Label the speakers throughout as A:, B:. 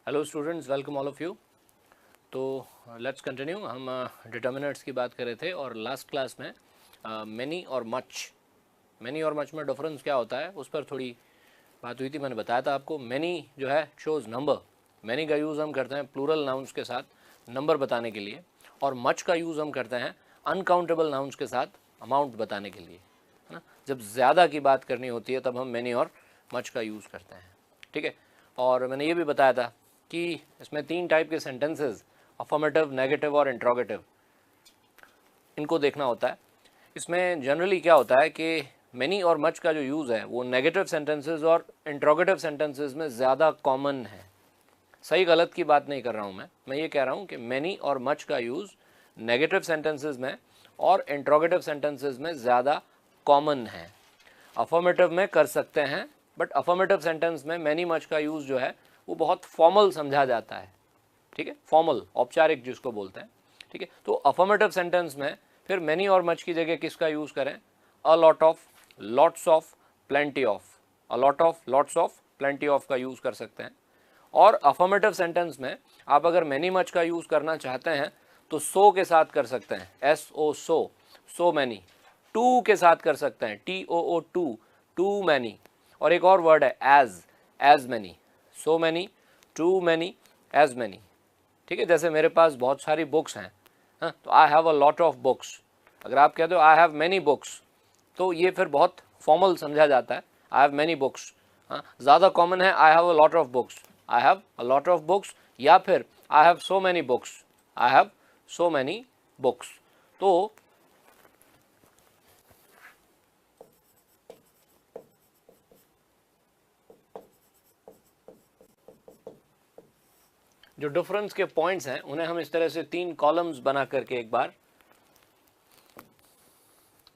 A: Hello students, welcome all of you. तो let's continue. हम determinants की बात कर रहे थे और लास्ट क्लास में मैनी और मच में डिफरेंस क्या होता है उस पर थोड़ी बात हुई थी। मैंने बताया था आपको मैनी जो है शोज़ नंबर। मैनी का यूज़ हम करते हैं प्लूरल नाउन्स के साथ नंबर बताने के लिए, और मच का यूज़ हम करते हैं अनकाउंटेबल नाउन्स के साथ अमाउंट बताने के लिए, है ना। जब ज़्यादा की बात करनी होती है तब हम मैनी और मच का यूज़ करते हैं, ठीक है। और मैंने ये भी बताया था कि इसमें 3 टाइप के सेंटेंसेस, अफर्मेटिव, नेगेटिव और इंट्रोगेटिव, इनको देखना होता है। इसमें जनरली क्या होता है कि मैनी और मच का जो यूज़ है वो नेगेटिव सेंटेंसेस और इंट्रोगेटिव सेंटेंसेस में ज़्यादा कॉमन है। सही गलत की बात नहीं कर रहा हूँ मैं ये कह रहा हूँ कि मैनी और मच का यूज़ नेगेटिव सेंटेंसेस में और इंट्रोगेटिव सेंटेंसेस में ज़्यादा कॉमन है। अफर्मेटिव में कर सकते हैं, बट अफर्मेटिव सेंटेंस में मैनी मच का यूज़ जो है वो बहुत फॉर्मल समझा जाता है, ठीक है, फॉर्मल, औपचारिक जिसको बोलते हैं, ठीक है। तो अफर्मेटिव सेंटेंस में फिर मैनी और मच की जगह किसका यूज़ करें? अ lot of, lots of, plenty of. A lot of, lots of, plenty of का यूज़ कर सकते हैं। और अफर्मेटिव सेंटेंस में आप अगर मैनी मच का यूज़ करना चाहते हैं तो सो के साथ कर सकते हैं, S O, so many. Too के साथ कर सकते हैं, T O O, too many. और एक और वर्ड है as many, so many, too many, as many, ठीक है। जैसे मेरे पास बहुत सारी बुक्स हैं, हाँ, तो I have a lot of books. अगर आप कहते हो आई हैव मैनी बुक्स तो ये फिर बहुत फॉर्मल समझा जाता है, आई हैव मैनी बुक्स। हाँ, ज़्यादा कॉमन है I have a lot of books, I have a lot of books, या फिर I have so many books, I have so many books. तो जो डिफरेंस के पॉइंट्स हैं उन्हें हम इस तरह से 3 कॉलम्स बना करके एक बार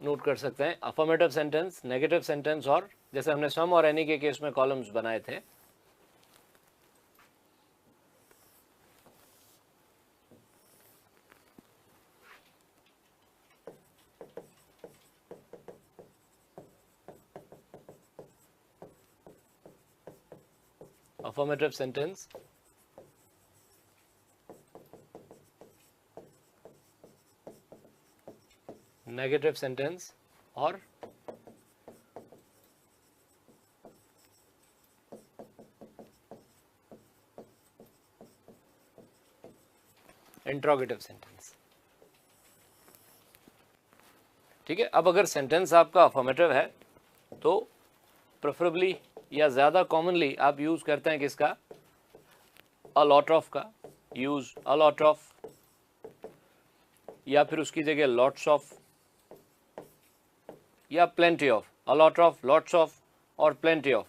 A: नोट कर सकते हैं। अफर्मेटिव सेंटेंस, नेगेटिव सेंटेंस, और जैसे हमने सम और एनी के केस में कॉलम्स बनाए थे। अफर्मेटिव सेंटेंस, नेगेटिव सेंटेंस और इंट्रोगेटिव सेंटेंस, ठीक है। अब अगर सेंटेंस आपका अफर्मेटिव है तो प्रेफरेबली या ज़्यादा कॉमनली आप यूज़ करते हैं किसका? अ लॉट ऑफ का। यूज़ अ लॉट ऑफ, या फिर उसकी जगह लॉट्स ऑफ या plenty of. A lot of, lots of और प्लेंटी ऑफ।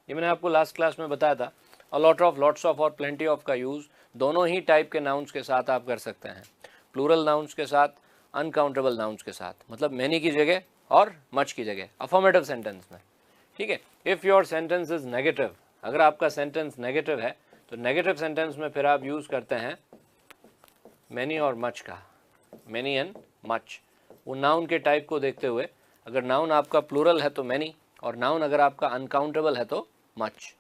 A: ये मैंने आपको लास्ट क्लास में बताया था। अ लॉट ऑफ, लॉट्स ऑफ और प्लेंटी ऑफ का यूज़ दोनों ही टाइप के नाउन्स के साथ आप कर सकते हैं, प्लूरल नाउन्स के साथ, अनकाउंटेबल नाउन्स के साथ, मतलब मैनी की जगह और मच की जगह अफर्मेटिव सेंटेंस में, ठीक है। If your sentence is negative, अगर आपका सेंटेंस नेगेटिव है तो नेगेटिव सेंटेंस में फिर आप यूज़ करते हैं मैनी और मच का, मैनी एंड मच। वो नाउन के टाइप को देखते हुए, अगर नाउन आपका प्लूरल है तो मैनी, और नाउन अगर आपका अनकाउंटेबल है तो मच,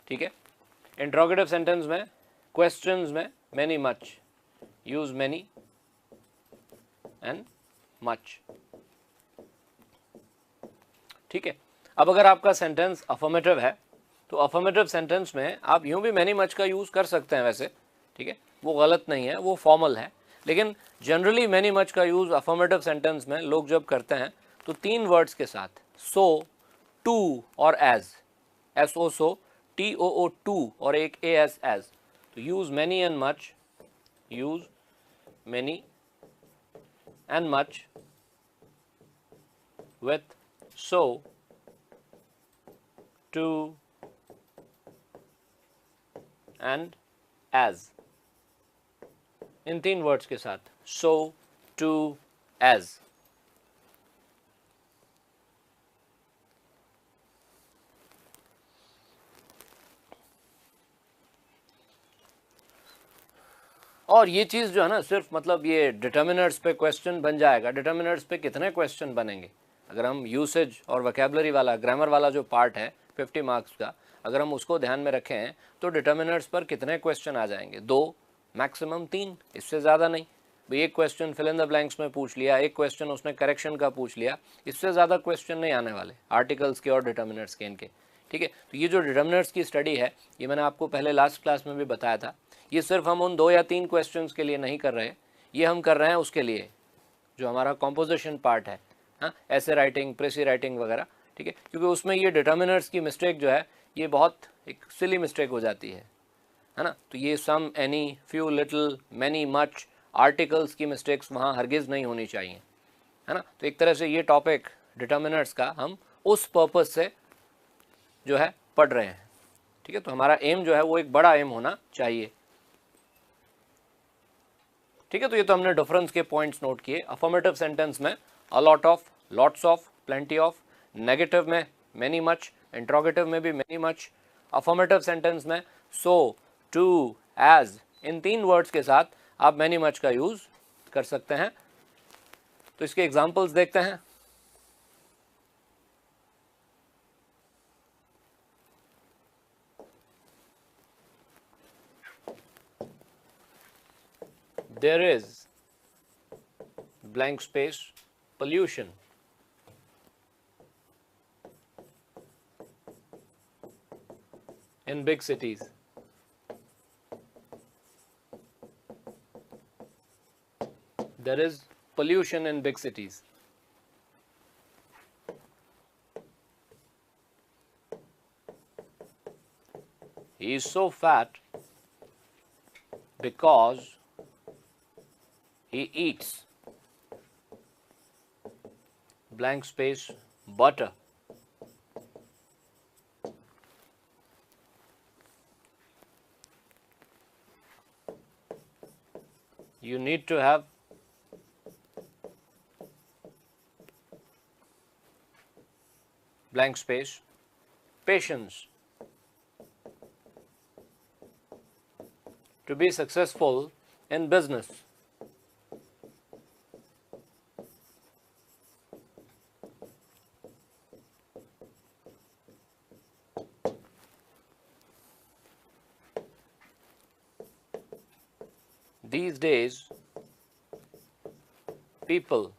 A: ठीक है। इंट्रोगेटिव सेंटेंस में, क्वेश्चंस में many much, use many and much, ठीक है। अब अगर आपका सेंटेंस अफर्मेटिव है तो अफर्मेटिव सेंटेंस में आप यूं भी मैनी मच का यूज़ कर सकते हैं वैसे, ठीक है, वो गलत नहीं है, वो फॉर्मल है। लेकिन जनरली मैनी मच का यूज़ अफर्मेटिव सेंटेंस में लोग जब करते हैं तो 3 वर्ड्स के साथ, सो, टू और as, S O so, T O O too और एक ए एस एज। तो use many and much, use many and much with so, too and as. इन 3 वर्ड्स के साथ, सो, टू, एज। और ये चीज़ जो है ना, सिर्फ मतलब ये डिटर्मिनर्स पे क्वेश्चन बन जाएगा। डिटर्मिनर्स पे कितने क्वेश्चन बनेंगे? अगर हम यूसेज और वोकैबुलरी वाला, ग्रामर वाला जो पार्ट है 50 मार्क्स का, अगर हम उसको ध्यान में रखें तो डिटर्मिनर्स पर कितने क्वेश्चन आ जाएंगे? 2, मैक्सिमम 3, इससे ज़्यादा नहीं। भाई एक question fill in the blanks में पूछ लिया, एक क्वेश्चन उसने करेक्शन का पूछ लिया, इससे ज़्यादा क्वेश्चन नहीं आने वाले आर्टिकल्स के और डिटर्मिनर्स के इनके, ठीक है। तो ये जो डिटर्मिनर्स की स्टडी है, ये मैंने आपको पहले लास्ट क्लास में भी बताया था, ये सिर्फ हम उन 2 या 3 क्वेश्चंस के लिए नहीं कर रहे, ये हम कर रहे हैं उसके लिए जो हमारा कॉम्पोजिशन पार्ट है, हाँ, ऐसे राइटिंग, प्रेसी राइटिंग वगैरह, ठीक है। क्योंकि उसमें ये डिटर्मिनर्स की मिस्टेक जो है ये बहुत एक सिली मिस्टेक हो जाती है ना। तो ये some, any, few, little, many, much, articles की मिस्टेक्स वहाँ हरगिज़ नहीं होनी चाहिए, है ना। तो एक तरह से ये टॉपिक डिटर्मिनर्स का हम उस पर्पस से जो है पढ़ रहे हैं, ठीक है। तो हमारा एम जो है वो एक बड़ा एम होना चाहिए, ठीक है। तो ये तो हमने डिफरेंस के पॉइंट्स नोट किए। अफर्मेटिव सेंटेंस में a lot of, lots of, plenty of, negative में मेनी मच, इंट्रोगेटिव में भी मेनी मच, अफर्मेटिव सेंटेंस में सो, टू, एज, इन 3 वर्ड्स के साथ आप मेनी मच का यूज कर सकते हैं। तो इसके एग्जांपल्स देखते हैं। There is blank space pollution. In big cities. There is pollution in big cities. He is so fat because he eats blank space butter. You need to have blank space patience to be successful in business. These days, people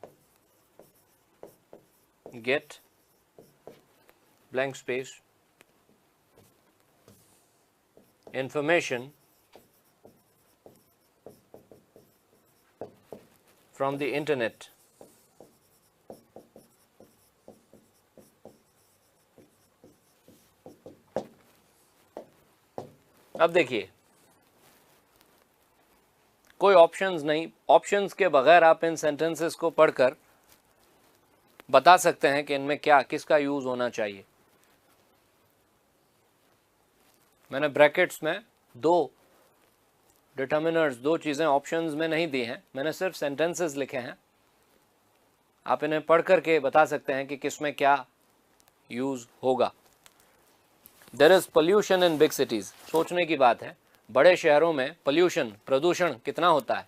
A: get blank space information from the internet. अब देखिए, कोई options नहीं, options के बगैर आप इन sentences को पढ़कर बता सकते हैं कि इनमें क्या, किसका यूज होना चाहिए। मैंने ब्रैकेट्स में 2 डिटर्मिनर्स, 2 चीज़ें ऑप्शंस में नहीं दी हैं, मैंने सिर्फ सेंटेंसेस लिखे हैं। आप इन्हें पढ़ करके बता सकते हैं कि किस में क्या यूज होगा। There is pollution in big cities. सोचने की बात है, बड़े शहरों में पोल्यूशन, प्रदूषण कितना होता है?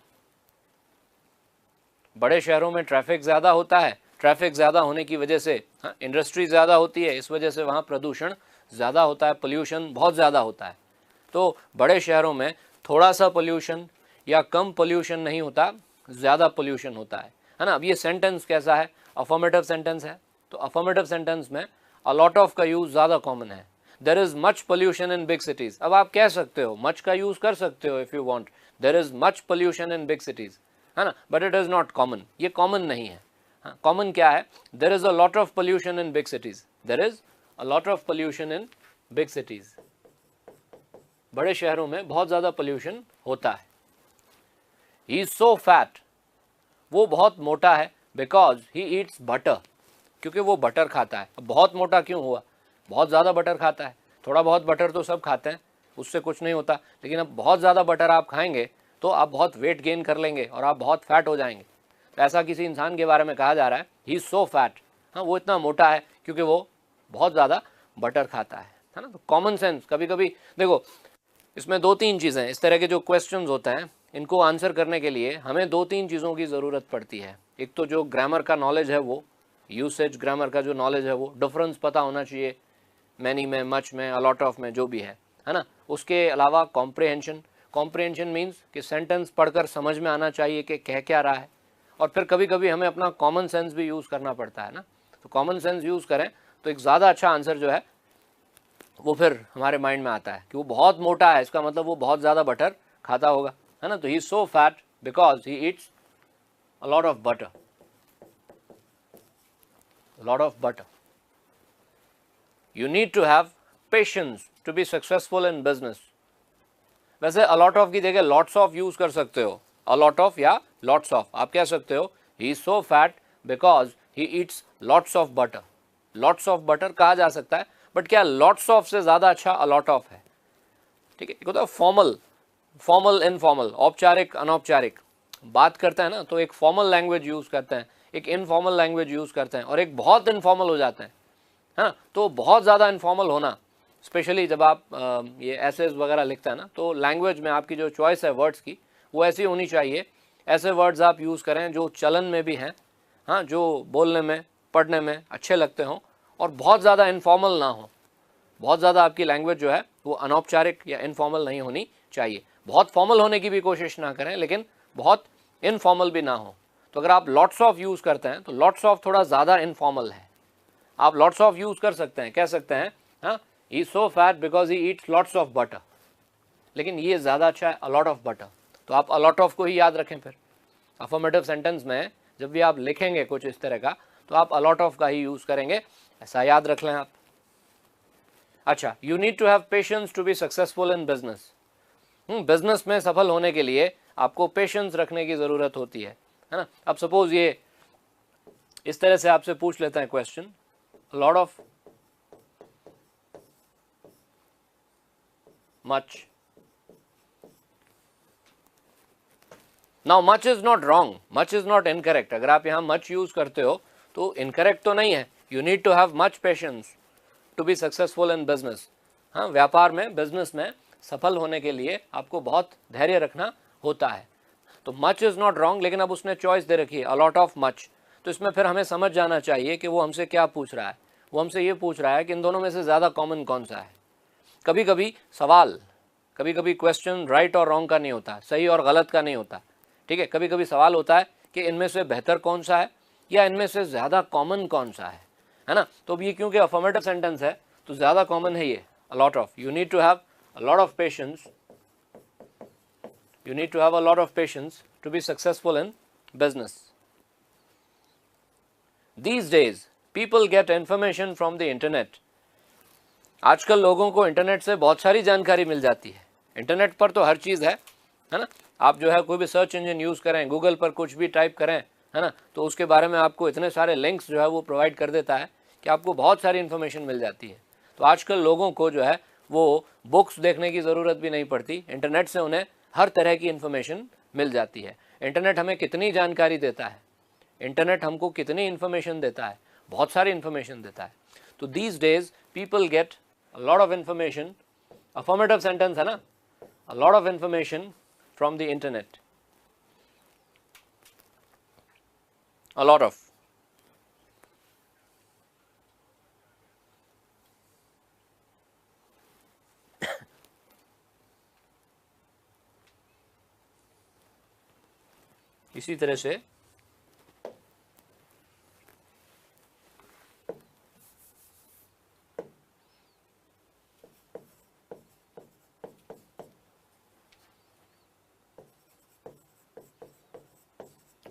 A: बड़े शहरों में ट्रैफिक ज़्यादा होता है, ट्रैफिक ज़्यादा होने की वजह से इंडस्ट्री ज़्यादा होती है, इस वजह से वहाँ प्रदूषण ज़्यादा होता है, पोल्यूशन बहुत ज़्यादा होता है। तो बड़े शहरों में थोड़ा सा पोल्यूशन या कम पोल्यूशन नहीं होता, ज़्यादा पोल्यूशन होता है ना। अब ये सेंटेंस कैसा है? अफर्मेटिव सेंटेंस है। तो अफर्मेटिव सेंटेंस में अ लॉट ऑफ का यूज़ ज़्यादा कॉमन है। There is much pollution in big cities. अब आप कह सकते हो, मच का यूज़ कर सकते हो if you want, there is much pollution in big cities, है ना, but it is not common. ये कॉमन नहीं है। हाँ, कॉमन क्या है? There is a lot of pollution in big cities. There is a lot of pollution in big cities. बड़े शहरों में बहुत ज़्यादा पोल्यूशन होता है। ही इज़ सो फैट, वो बहुत मोटा है, बिकॉज ही ईट्स बटर, क्योंकि वो बटर खाता है। अब बहुत मोटा क्यों हुआ? बहुत ज़्यादा बटर खाता है। थोड़ा बहुत बटर तो सब खाते हैं, उससे कुछ नहीं होता, लेकिन अब बहुत ज़्यादा बटर आप खाएंगे तो आप बहुत वेट गेन कर लेंगे और आप बहुत फैट हो जाएंगे। तो ऐसा किसी इंसान के बारे में कहा जा रहा है, ही इज़ सो फैट। हाँ, वो इतना मोटा है क्योंकि वो बहुत ज़्यादा बटर खाता है ना। तो कॉमन सेंस, कभी कभी देखो, इसमें 2-3 चीज़ें, इस तरह के जो क्वेश्चंस होते हैं इनको आंसर करने के लिए हमें 2-3 चीज़ों की ज़रूरत पड़ती है। एक तो जो ग्रामर का नॉलेज है वो, यूसेज ग्रामर का जो नॉलेज है वो डिफरेंस पता होना चाहिए, मैनी में, मच में, अलॉट ऑफ में, जो भी है ना। उसके अलावा कॉम्प्रिहेंशन, कॉम्प्रिहेंशन मीन्स कि सेंटेंस पढ़कर समझ में आना चाहिए कि कह क्या रहा है। और फिर कभी कभी हमें अपना कॉमन सेंस भी यूज़ करना पड़ता है ना, तो कॉमन सेंस यूज़ करें तो एक ज़्यादा अच्छा आंसर जो है वो फिर हमारे माइंड में आता है कि वो बहुत मोटा है, इसका मतलब वो बहुत ज़्यादा बटर खाता होगा, है ना। तो he is so fat because he eats a lot of butter, lot of butter. You need to have patience to be successful in business. वैसे अलॉट ऑफ की जगह लॉट्स ऑफ यूज कर सकते हो, अलॉट ऑफ या lots of आप कह सकते हो। He is so fat because he eats lots of butter. Lots of butter कहा जा सकता है, बट क्या लॉट्स ऑफ से ज़्यादा अच्छा अलॉट ऑफ है? ठीक है, एक होता है फॉर्मल, फॉर्मल इनफॉर्मल, औपचारिक अनौपचारिक। बात करते हैं ना तो एक फॉर्मल लैंग्वेज यूज़ करते हैं, एक इनफॉर्मल लैंग्वेज यूज़ करते हैं, और एक बहुत इनफॉर्मल हो जाते हैं, हाँ। तो बहुत ज़्यादा इनफॉर्मल होना, स्पेशली जब आप ये एसेज वगैरह लिखते हैं ना, तो लैंग्वेज में आपकी जो चॉइस है वर्ड्स की वो ऐसी होनी चाहिए, ऐसे वर्ड्स आप यूज़ करें जो चलन में भी हैं, हाँ, जो बोलने में पढ़ने में अच्छे लगते हों, और बहुत ज़्यादा इनफॉर्मल ना हो। बहुत ज़्यादा आपकी लैंग्वेज जो है वो अनौपचारिक या इनफॉर्मल नहीं होनी चाहिए। बहुत फॉर्मल होने की भी कोशिश ना करें, लेकिन बहुत इनफॉर्मल भी ना हो। तो अगर आप लॉट्स ऑफ यूज़ करते हैं तो लॉट्स ऑफ थोड़ा ज़्यादा इनफॉर्मल है। आप लॉट्स ऑफ यूज़ कर सकते हैं, कह सकते हैं हाँ, he so fat because he eats lots of butter, लेकिन ये ज़्यादा अच्छा है अलॉट ऑफ बटर। तो आप अलॉट ऑफ को ही याद रखें। फिर अफर्मेटिव सेंटेंस में जब भी आप लिखेंगे कुछ इस तरह का, तो आप अलॉट ऑफ का ही यूज़ करेंगे, ऐसा याद रख लें आप। अच्छा, you need to have patience to be successful in business. Business में सफल होने के लिए आपको पेशेंस रखने की ज़रूरत होती है ना। अब सपोज ये इस तरह से आपसे पूछ लेते हैं question, lot of much. Now much is not wrong, much is not incorrect. अगर आप यहाँ much यूज करते हो तो incorrect तो नहीं है। You need to have much patience to be successful in business. हाँ, व्यापार में, बिजनेस में सफल होने के लिए आपको बहुत धैर्य रखना होता है। तो much is not wrong, लेकिन अब उसने चॉइस दे रखी है a lot of much। तो इसमें फिर हमें समझ जाना चाहिए कि वो हमसे क्या पूछ रहा है। वो हमसे ये पूछ रहा है कि इन दोनों में से ज़्यादा कॉमन कौन सा है। कभी कभी सवाल, कभी कभी क्वेश्चन राइट और रॉन्ग का नहीं होता, सही और गलत का नहीं होता, ठीक है। कभी कभी सवाल होता है कि इनमें से बेहतर कौन सा है, या इनमें से ज़्यादा कॉमन कौन सा है ना। तो अब ये क्योंकि अफर्मेटिव सेंटेंस है तो ज़्यादा कॉमन है ये a lot of. You need to have a lot of patience, you need to have a lot of patience to be successful in business. These days people get information from the internet. आजकल लोगों को internet से बहुत सारी जानकारी मिल जाती है। Internet पर तो हर चीज़ है ना। आप जो है कोई भी सर्च इंजन यूज़ करें, गूगल पर कुछ भी टाइप करें, है ना, तो उसके बारे में आपको इतने सारे लिंक्स जो है वो प्रोवाइड कर देता है कि आपको बहुत सारी इन्फॉर्मेशन मिल जाती है। तो आजकल लोगों को जो है वो बुक्स देखने की ज़रूरत भी नहीं पड़ती, इंटरनेट से उन्हें हर तरह की इन्फॉर्मेशन मिल जाती है। इंटरनेट हमें कितनी जानकारी देता है, इंटरनेट हमको कितनी इन्फॉर्मेशन देता है, बहुत सारी इन्फॉर्मेशन देता है। तो these days people gate a lot of information, affirmative sentence है ना, a lot of information from the internet, a lot of। इसी तरह से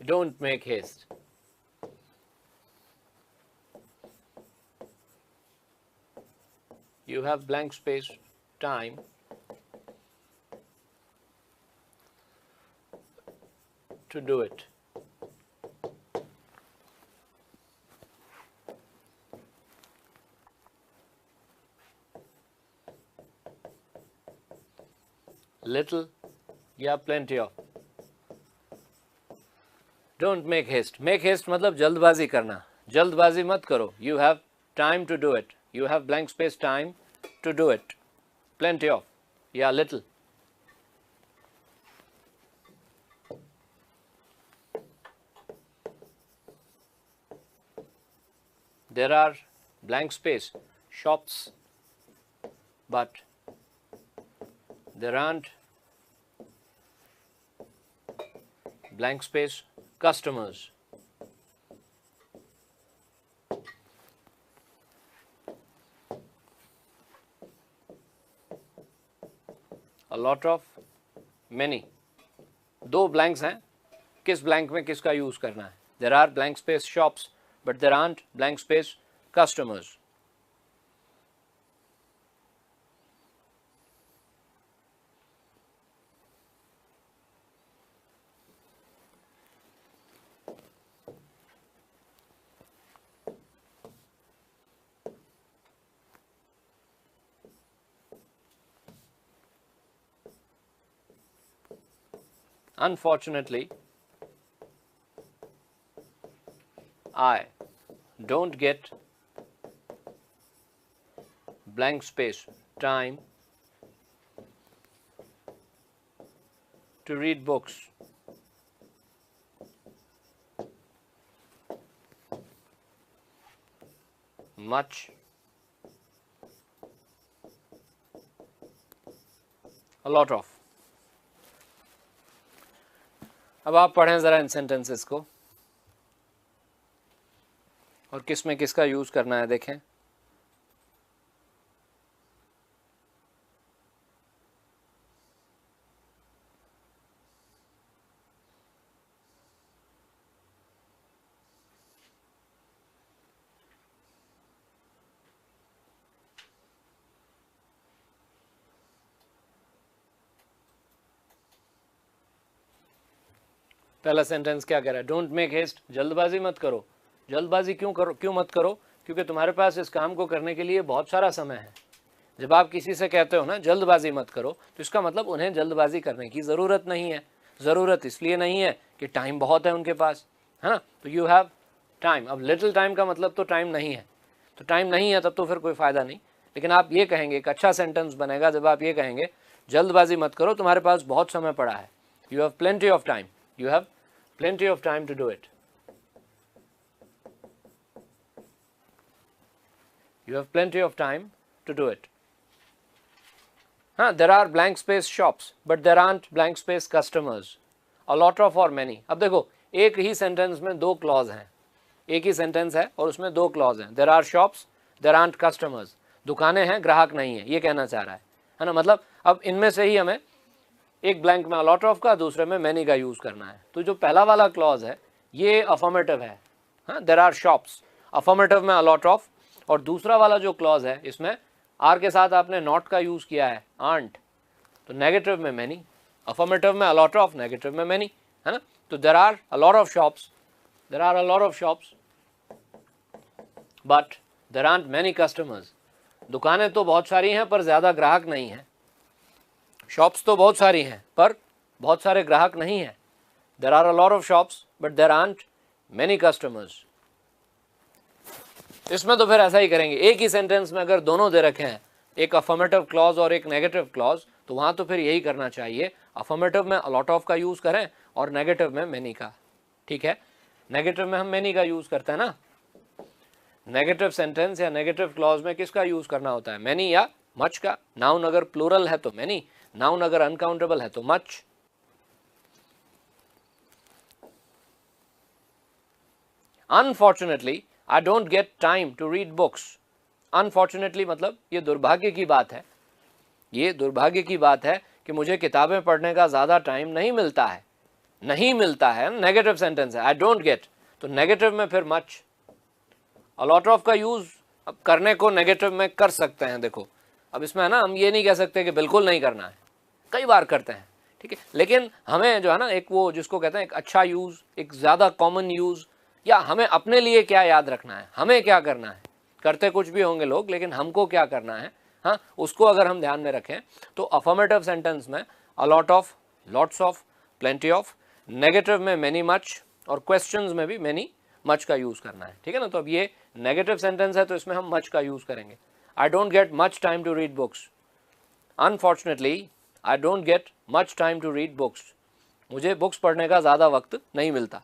A: don't make haste, you have blank space time to do it। little या plenty of। Don't make haste, make haste मतलब जल्दबाजी करना, जल्दबाजी मत करो। You have time to do it, you have blank space time to do it, plenty of या little. there are blank space shops but there aren't blank space customers. A lot of, many. दो blanks हैं, किस blank में किसका use करना है? There are blank space shops but there aren't blank space customers. Unfortunately, I don't get blank space time to read books. Much, a lot of. अब आप पढ़ें ज़रा इन सेंटेंसेस को और किस में किसका यूज़ करना है देखें. पहला सेंटेंस क्या कह रहा है? डोंट मेक हेस्ट, जल्दबाजी मत करो. जल्दबाजी क्यों मत करो? क्योंकि तुम्हारे पास इस काम को करने के लिए बहुत सारा समय है. जब आप किसी से कहते हो ना जल्दबाजी मत करो, तो इसका मतलब उन्हें जल्दबाजी करने की ज़रूरत नहीं है. ज़रूरत इसलिए नहीं है कि टाइम बहुत है उनके पास, है ना. तो यू हैव टाइम. अब लिटिल टाइम का मतलब तो टाइम नहीं है, तो टाइम नहीं है तब तो फिर कोई फ़ायदा नहीं. लेकिन आप ये कहेंगे, एक अच्छा सेंटेंस बनेगा जब आप ये कहेंगे जल्दबाजी मत करो, तुम्हारे पास बहुत समय पड़ा है. You have plenty of time. You have plenty of time to do it. You have plenty of time to do it. There are blank space shops, but there aren't blank space customers. A lot of or many. अब देखो, एक ही sentence में दो clause हैं. एक ही sentence है और उसमें दो क्लॉज हैं. There are shops, there aren't customers. दुकानें हैं, ग्राहक नहीं है, ये कहना चाह रहा है ना. मतलब अब इनमें से ही हमें एक ब्लैंक में अलॉट ऑफ का, दूसरे में मैनी का यूज़ करना है. तो जो पहला वाला क्लॉज है ये अफर्मेटिव है. देयर आर शॉप्स, अफर्मेटिव में अलॉट ऑफ. और दूसरा वाला जो क्लॉज है इसमें आर के साथ आपने नॉट का यूज़ किया है, आंट. तो नेगेटिव में मैनी, अफर्मेटिव में अलॉट ऑफ, नेगेटिव में मैनी, है ना. तो there are a lot of shops, there are a lot of shops but there aren't many customers. दुकानें तो बहुत सारी हैं पर ज़्यादा ग्राहक नहीं हैं. शॉप्स तो बहुत सारी हैं पर बहुत सारे ग्राहक नहीं हैं. There are a lot of shops but there aren't many customers. इसमें तो फिर ऐसा ही करेंगे. एक ही सेंटेंस में अगर दोनों दे रखे हैं, एक अफर्मेटिव क्लॉज और एक नेगेटिव क्लॉज, तो वहाँ तो फिर यही करना चाहिए. अफर्मेटिव में अ लॉट ऑफ का यूज़ करें और नेगेटिव में मैनी का. ठीक है, नेगेटिव में हम मैनी का यूज़ करते हैं ना. नेगेटिव सेंटेंस या नेगेटिव क्लॉज में किसका यूज़ करना होता है? मैनी या मच का. नाउन अगर प्लूरल है तो मैनी, नाउन अगर अनकाउंटेबल है तो much. Unfortunately I don't get time to read books. Unfortunately मतलब ये दुर्भाग्य की बात है. ये दुर्भाग्य की बात है कि मुझे किताबें पढ़ने का ज़्यादा टाइम नहीं मिलता है. नहीं मिलता है, नेगेटिव सेंटेंस है. आई डोंट गेट, तो नेगेटिव में फिर मच. अलॉट ऑफ का यूज़ अब करने को नेगेटिव में कर सकते हैं. देखो अब इसमें है ना, हम ये नहीं कह सकते कि बिल्कुल नहीं करना है, कई बार करते हैं. ठीक है, लेकिन हमें जो है ना, एक वो जिसको कहते हैं एक अच्छा यूज़, एक ज़्यादा कॉमन यूज़, या हमें अपने लिए क्या याद रखना है, हमें क्या करना है. करते कुछ भी होंगे लोग, लेकिन हमको क्या करना है, हाँ, उसको अगर हम ध्यान में रखें तो अफर्मेटिव सेंटेंस में a lot of, lots of, plenty of. Negative में मैनी मच, और क्वेश्चंस में भी मैनी मच का यूज़ करना है. ठीक है ना. तो अब ये नेगेटिव सेंटेंस है तो इसमें हम मच का यूज़ करेंगे. I don't get much time to read books. Unfortunately I don't get much time to read books. मुझे बुक्स पढ़ने का ज़्यादा वक्त नहीं मिलता.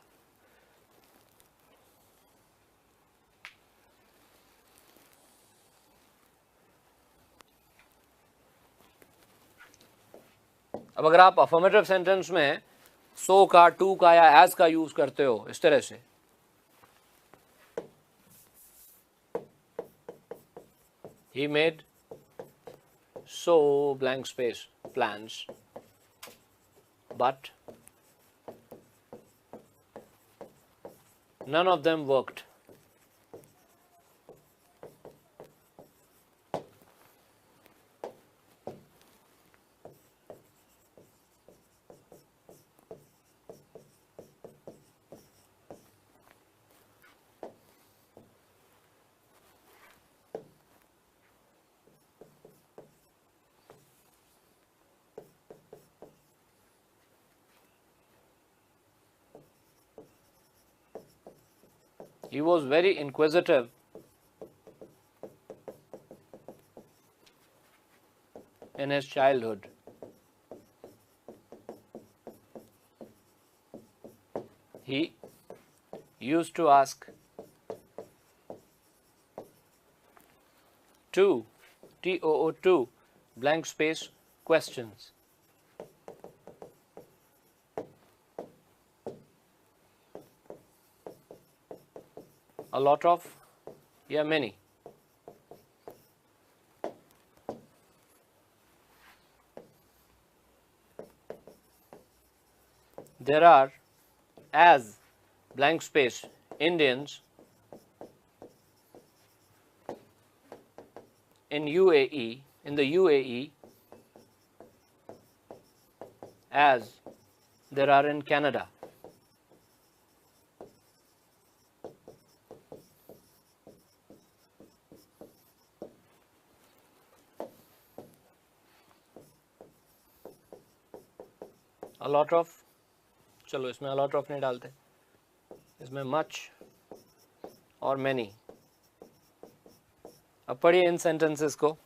A: अब अगर आप अफर्मेटिव सेंटेंस में सो का, टू का या एज का यूज करते हो इस तरह से, he made so blank space plans but none of them worked. He was very inquisitive in his childhood. He used to ask two, T-O-O-2, blank space questions. A lot of, yeah, many. There are, as blank space, Indians in UAE, in the UAE, as there are in Canada. A lot of, चलो इसमें a lot of नहीं डालते, इसमें much और many. अब पढ़िए इन sentences को.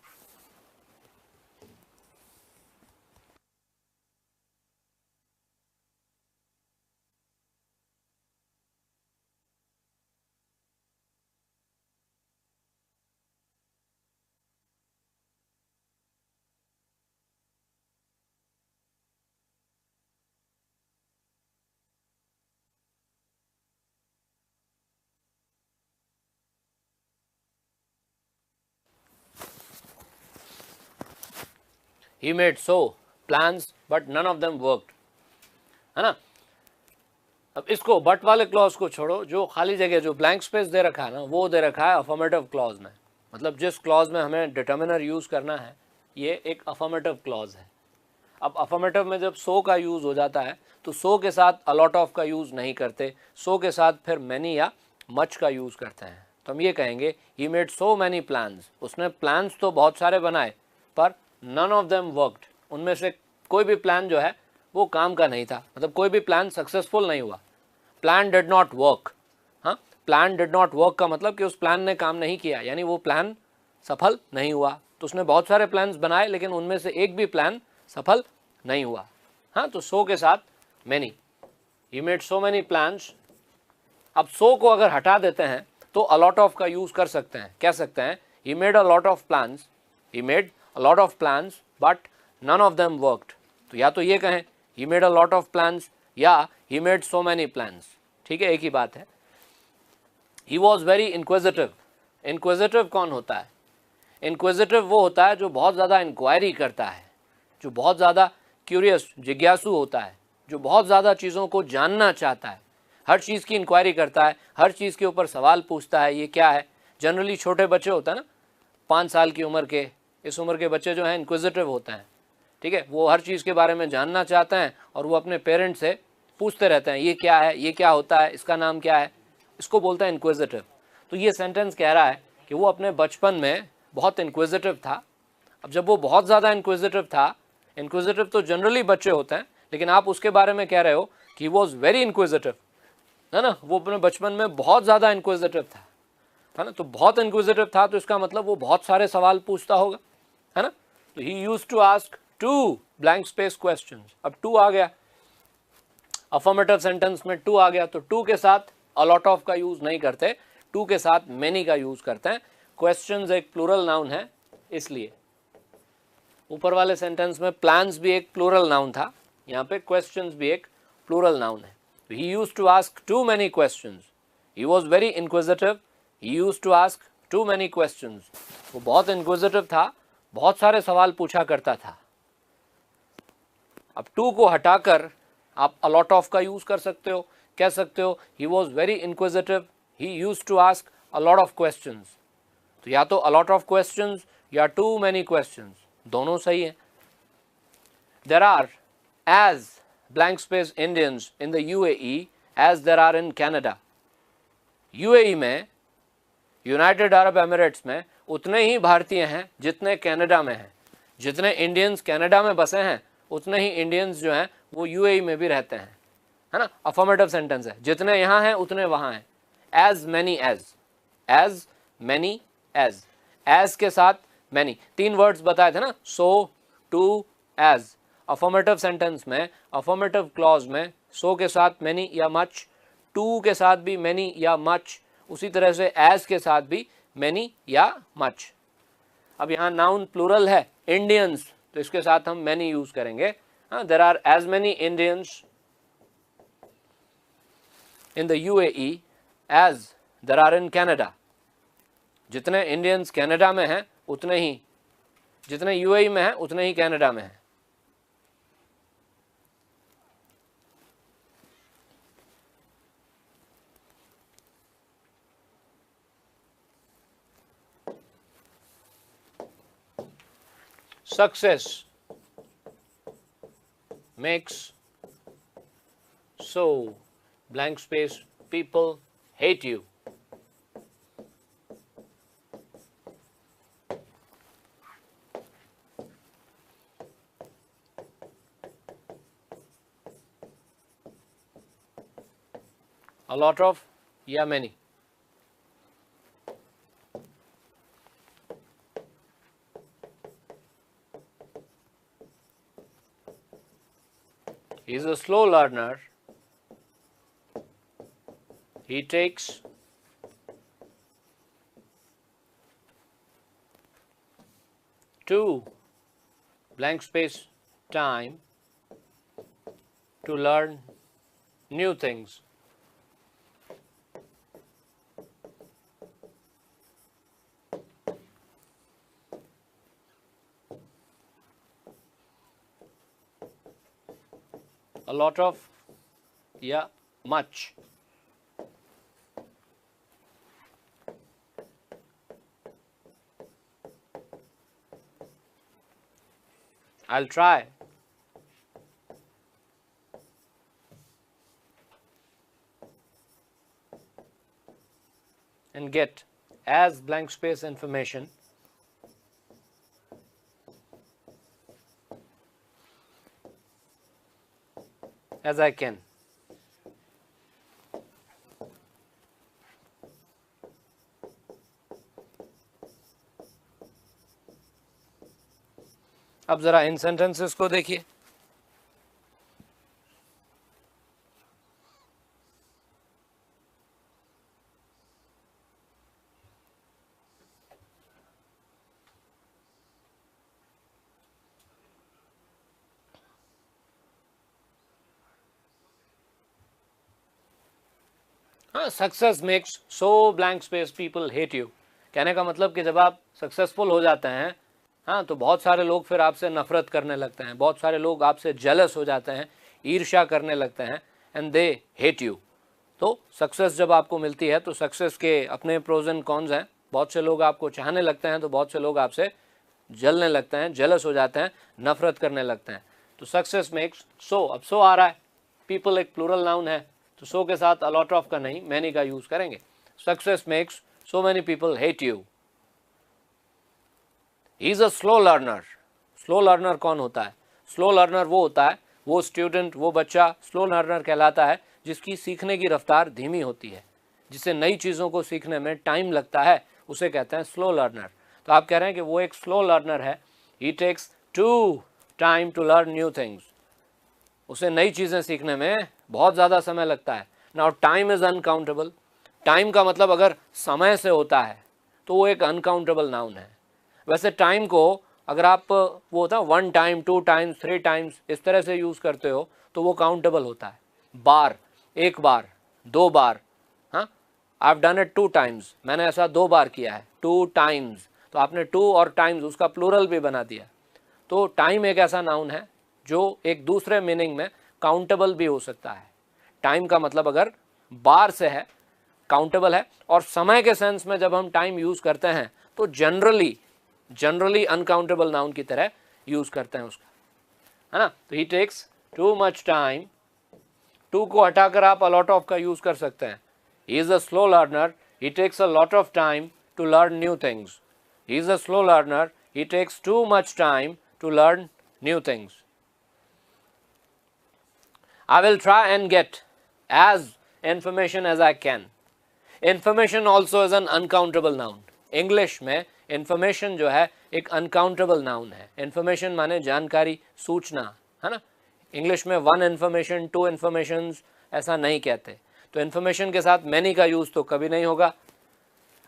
A: He made so plans but none of them worked, है ना. अब इसको बट वाले क्लॉज को छोड़ो, जो खाली जगह जो ब्लैंक स्पेस दे रखा है ना, वो दे रखा है अफर्मेटिव क्लॉज में. मतलब जिस क्लॉज में हमें डिटर्मिनर यूज करना है, ये एक अफर्मेटिव क्लॉज है. अब अफर्मेटिव में जब सो का यूज हो जाता है तो सो के साथ अ लॉट ऑफ का यूज नहीं करते, सो के साथ फिर मैनी या मच का यूज करते हैं. तो हम ये कहेंगे ही मेड सो मैनी प्लान्स. उसने प्लान्स तो बहुत सारे बनाए पर नन ऑफ देम वर्कड. उनमें से कोई भी प्लान जो है वो काम का नहीं था. मतलब कोई भी प्लान सक्सेसफुल नहीं हुआ. Plan did not work. हाँ, प्लान डिड नॉट वर्क का मतलब कि उस प्लान ने काम नहीं किया, यानी वो प्लान सफल नहीं हुआ. तो उसने बहुत सारे प्लान्स बनाए लेकिन उनमें से एक भी प्लान सफल नहीं हुआ. हाँ, तो सो के साथ many, he made so many plans. अब सो को अगर हटा देते हैं तो अ लॉट ऑफ का यूज कर सकते हैं. कह सकते हैं he made a lot of plans, he made a lot of plans but none of them worked. तो या तो ये कहें he made a lot of plans या he made so many plans. ठीक है, एक ही बात है. ही वॉज वेरी इंक्विजिटिव. इंक्विजिटिव कौन होता है? इंक्विजिटिव वो होता है जो बहुत ज़्यादा इंक्वायरी करता है, जो बहुत ज़्यादा क्यूरियस, जिज्ञासु होता है, जो बहुत ज़्यादा चीज़ों को जानना चाहता है, हर चीज़ की इंक्वायरी करता है, हर चीज़ के ऊपर सवाल पूछता है, ये क्या है. जनरली छोटे बच्चे होते हैं ना, 5 साल की उम्र के, इस उम्र के बच्चे जो हैं इंक्विजिटिव होते हैं. ठीक है, वो हर चीज़ के बारे में जानना चाहते हैं और वो अपने पेरेंट्स से पूछते रहते हैं ये क्या है, ये क्या होता है, इसका नाम क्या है. इसको बोलते हैं इंक्विजिटिव. तो ये सेंटेंस कह रहा है कि वो अपने बचपन में बहुत इंक्विजिटिव था. अब जब वो बहुत ज़्यादा इंक्विजिटिव था, इंक्विजिटिव तो जनरली बच्चे होते हैं, लेकिन आप उसके बारे में कह रहे हो कि ही वॉज वेरी इंक्विजिटिव, है ना. वो अपने बचपन में बहुत ज़्यादा इंक्विजिटिव था, है ना. तो बहुत इंक्विजिटिव था तो इसका मतलब वो बहुत सारे सवाल पूछता होगा, है ना. तो he used to ask 2 blank space questions. अब 2 आ गया, अफर्मेटिव सेंटेंस में 2 आ गया, तो 2 के साथ अ लॉट ऑफ का यूज नहीं करते, 2 के साथ मैनी का यूज करते हैं. क्वेश्चंस एक प्लूरल नाउन है इसलिए. ऊपर वाले सेंटेंस में प्लान्स भी एक प्लूरल नाउन था, यहाँ पे क्वेश्चंस भी एक प्लूरल नाउन है। He used to ask too many questions, he was very inquisitive, he used to ask too many questions. वो बहुत इंक्विजिटिव था, बहुत सारे सवाल पूछा करता था। अब टू को हटाकर आप a lot of का यूज कर सकते हो, कह सकते हो he was very inquisitive, he use to ask a lot of questions। तो या तो a lot of questions या too many questions, दोनों सही है। There are as blank space Indians in the UAE as there are in Canada। UAE में, United Arab Emirates में उतने ही भारतीय हैं जितने कनाडा में हैं। जितने इंडियंस कनाडा में बसे हैं उतने ही इंडियंस जो हैं वो यूएई में भी रहते हैं, है ना। अफर्मेटिव सेंटेंस है, जितने यहाँ हैं उतने वहाँ हैं। As many as, as many as, as के साथ मैनी, तीन वर्ड्स बताए थे ना, so, too, as. Affirmative sentence में, अफर्मेटिव क्लॉज में सो के साथ मैनी या मच, टू के साथ भी मैनी या मच, उसी तरह से एज के साथ भी मैनी या मच। अब यहाँ नाउन प्लूरल है इंडियंस, तो इसके साथ हम मैनी यूज करेंगे। There are as many Indians in the UAE as there are in Canada. जितने इंडियंस कनाडा में हैं उतने ही, जितने यूएई में हैं उतने ही कनाडा में हैं। Success makes so blank space people hate you। A lot of या many। He is a slow learner, he takes two blank space time to learn new things। A lot of या much। I'll try and get as blank space information as I can। अब जरा इन sentences को देखिए। हाँ, success makes so blank space people hate you. कहने का मतलब कि जब आप सक्सेसफुल हो जाते हैं, हाँ, तो बहुत सारे लोग फिर आपसे नफरत करने लगते हैं, बहुत सारे लोग आपसे जेलस हो जाते हैं, ईर्ष्या करने लगते हैं, एंड दे हेट यू। तो सक्सेस जब आपको मिलती है तो सक्सेस के अपने प्रोज एंड कॉन्स हैं। बहुत से लोग आपको चाहने लगते हैं तो बहुत से लोग आपसे जलने लगते हैं, जेलस हो जाते हैं, नफरत करने लगते हैं। तो सक्सेस मेक्स सो, अब सो आ रहा है, पीपल एक प्लूरल नाउन है, तो सो के साथ अ लॉट ऑफ का नहीं, मैनी का यूज करेंगे। Success makes so many people hate you. He is a slow learner. Slow learner कौन होता है? स्लो लर्नर वो होता है, वो स्टूडेंट, वो बच्चा स्लो लर्नर कहलाता है जिसकी सीखने की रफ्तार धीमी होती है, जिसे नई चीज़ों को सीखने में टाइम लगता है, उसे कहते हैं स्लो लर्नर। तो आप कह रहे हैं कि वो एक स्लो लर्नर है। He takes too time to learn new things. उसे नई चीज़ें सीखने में बहुत ज़्यादा समय लगता है। Now time is uncountable. Time का मतलब अगर समय से होता है तो वो एक अनकाउंटेबल नाउन है। वैसे टाइम को अगर आप वो होता है 1 टाइम 2 टाइम्स 3 टाइम्स इस तरह से यूज़ करते हो तो वो काउंटेबल होता है। बार, एक बार, 2 बार, हाँ, I have done it 2 times, मैंने ऐसा 2 बार किया है, 2 टाइम्स, तो आपने 2 और टाइम्स उसका प्लूरल भी बना दिया। तो टाइम एक ऐसा नाउन है जो एक दूसरे मीनिंग में काउंटेबल भी हो सकता है। टाइम का मतलब अगर बार से है, काउंटेबल है, और समय के सेंस में जब हम टाइम यूज़ करते हैं तो जनरली अनकाउंटेबल नाउन की तरह यूज़ करते हैं उसका, है ना। तो he takes too much time, too को हटाकर आप अ लॉट ऑफ का यूज़ कर सकते हैं। He is a slow learner, he takes a lot of time to learn new things. He is a slow learner, he takes too much time to learn new things. I will try and get as information as I can. Information also is an uncountable noun. English में information जो है एक uncountable noun है। Information माने जानकारी, सूचना, है ना। English में 1 information 2 informations ऐसा नहीं कहते। तो information के साथ many का यूज़ तो कभी नहीं होगा।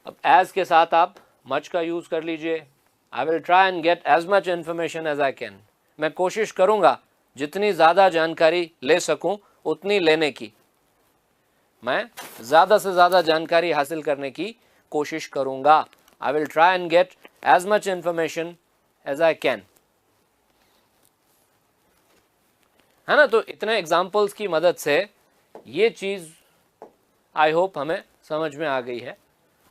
A: अब as के साथ आप much का यूज़ कर लीजिए। I will try and get as much information as I can. मैं कोशिश करूँगा जितनी ज़्यादा जानकारी ले सकूं उतनी लेने की। मैं ज़्यादा से ज़्यादा जानकारी हासिल करने की कोशिश करूँगा। I will try and get as much information as I can, है ना। तो इतने एग्जाम्पल्स की मदद से ये चीज़ आई होप हमें समझ में आ गई है।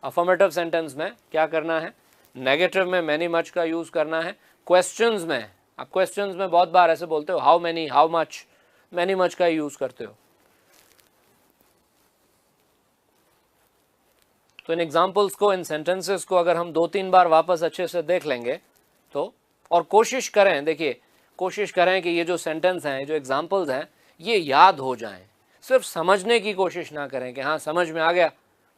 A: अफर्मेटिव सेंटेंस में क्या करना है, नेगेटिव में मैनी मच का यूज़ करना है। क्वेश्चंस में आप क्वेश्चंस में बहुत बार ऐसे बोलते हो how many, how much, many much का यूज़ करते हो। तो इन एग्जाम्पल्स को, इन सेंटेंसेस को अगर हम 2-3 बार वापस अच्छे से देख लेंगे तो, और कोशिश करें, देखिए कोशिश करें कि ये जो सेंटेंस हैं, जो एग्जाम्पल्स हैं, ये याद हो जाएं। सिर्फ समझने की कोशिश ना करें कि हाँ समझ में आ गया,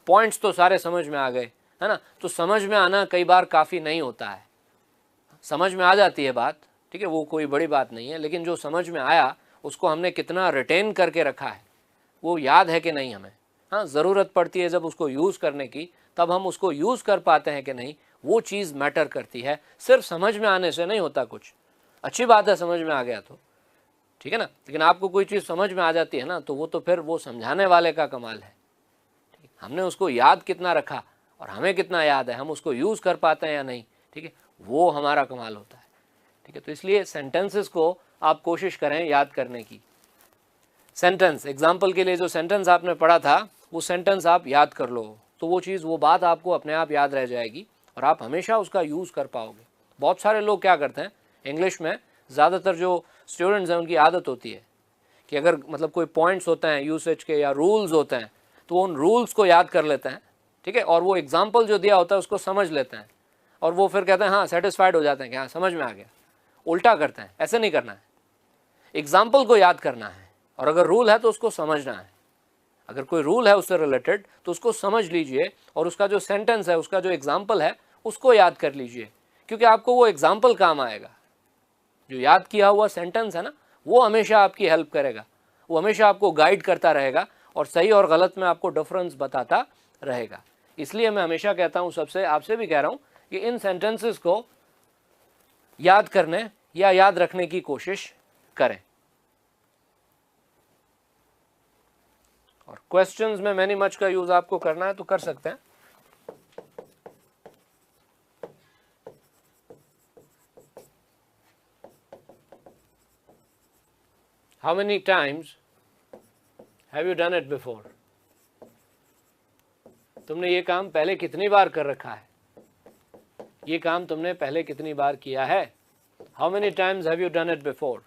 A: पॉइंट्स तो सारे समझ में आ गए, है ना। तो समझ में आना कई बार काफ़ी नहीं होता है। समझ में आ जाती है बात, ठीक है, वो कोई बड़ी बात नहीं है, लेकिन जो समझ में आया उसको हमने कितना रिटेन करके रखा है, वो याद है कि नहीं हमें। हाँ, ज़रूरत पड़ती है जब उसको यूज़ करने की, तब हम उसको यूज़ कर पाते हैं कि नहीं, वो चीज़ मैटर करती है। सिर्फ समझ में आने से नहीं होता कुछ। अच्छी बात है समझ में आ गया तो, ठीक है ना, लेकिन आपको कोई चीज़ समझ में आ जाती है ना, तो वो तो फिर वो समझाने वाले का कमाल है। ठीक, हमने उसको याद कितना रखा और हमें कितना याद है, हम उसको यूज़ कर पाते हैं या नहीं, ठीक है, वो हमारा कमाल होता है। ठीक है, तो इसलिए सेंटेंसेस को आप कोशिश करें याद करने की। सेंटेंस एग्जाम्पल के लिए जो सेंटेंस आपने पढ़ा था वो सेंटेंस आप याद कर लो, तो वो चीज़, वो बात आपको अपने आप याद रह जाएगी और आप हमेशा उसका यूज़ कर पाओगे। बहुत सारे लोग क्या करते हैं, इंग्लिश में ज़्यादातर जो स्टूडेंट्स हैं उनकी आदत होती है कि अगर मतलब कोई पॉइंट्स होते हैं यूसेज के या रूल्स होते हैं तो वो उन रूल्स को याद कर लेते हैं, ठीक है, और वो एग्जाम्पल जो दिया होता है उसको समझ लेते हैं और वो फिर कहते हैं हाँ सेटिस्फाइड हो जाते हैं कि हाँ समझ में आ गया। उल्टा करते हैं, ऐसे नहीं करना है। एग्जाम्पल को याद करना है और अगर रूल है तो उसको समझना है। अगर कोई रूल है उससे रिलेटेड तो उसको समझ लीजिए और उसका जो सेंटेंस है, उसका जो एग्जाम्पल है उसको याद कर लीजिए, क्योंकि आपको वो एग्जाम्पल काम आएगा। जो याद किया हुआ सेंटेंस है ना, वो हमेशा आपकी हेल्प करेगा, वो हमेशा आपको गाइड करता रहेगा और सही और गलत में आपको डिफरेंस बताता रहेगा। इसलिए मैं हमेशा कहता हूँ, सबसे आपसे भी कह रहा हूँ कि इन सेंटेंसेस को याद करने या याद रखने की कोशिश करें। और क्वेश्चंस में मैनी मच का यूज आपको करना है तो कर सकते हैं। How many times have you done it before? तुमने ये काम पहले कितनी बार कर रखा है? ये काम तुमने पहले कितनी बार किया है? How many times have you done it before?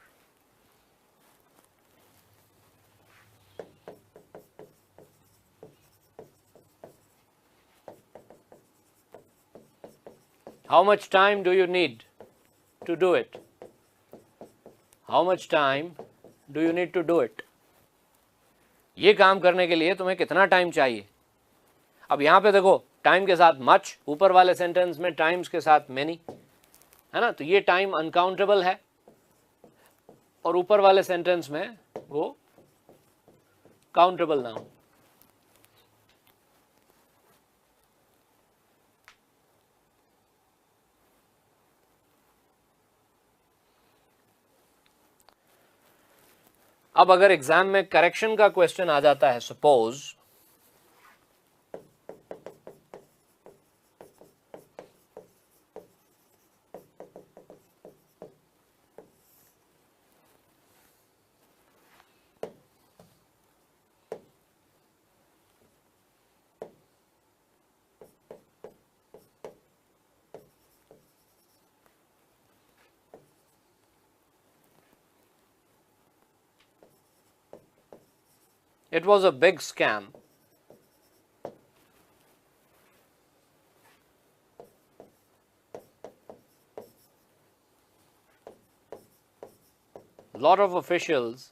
A: How much time do you need to do it? How much time do you need to do it? ये काम करने के लिए तुम्हें कितना टाइम चाहिए? अब यहाँ पे देखो, टाइम के साथ मच, ऊपर वाले सेंटेंस में टाइम्स के साथ मैनी, है ना, तो ये टाइम अनकाउंटेबल है और ऊपर वाले सेंटेंस में वो काउंटेबल नाउन। अब अगर एग्जाम में करेक्शन का क्वेश्चन आ जाता है, suppose it was a big scam. Lot of officials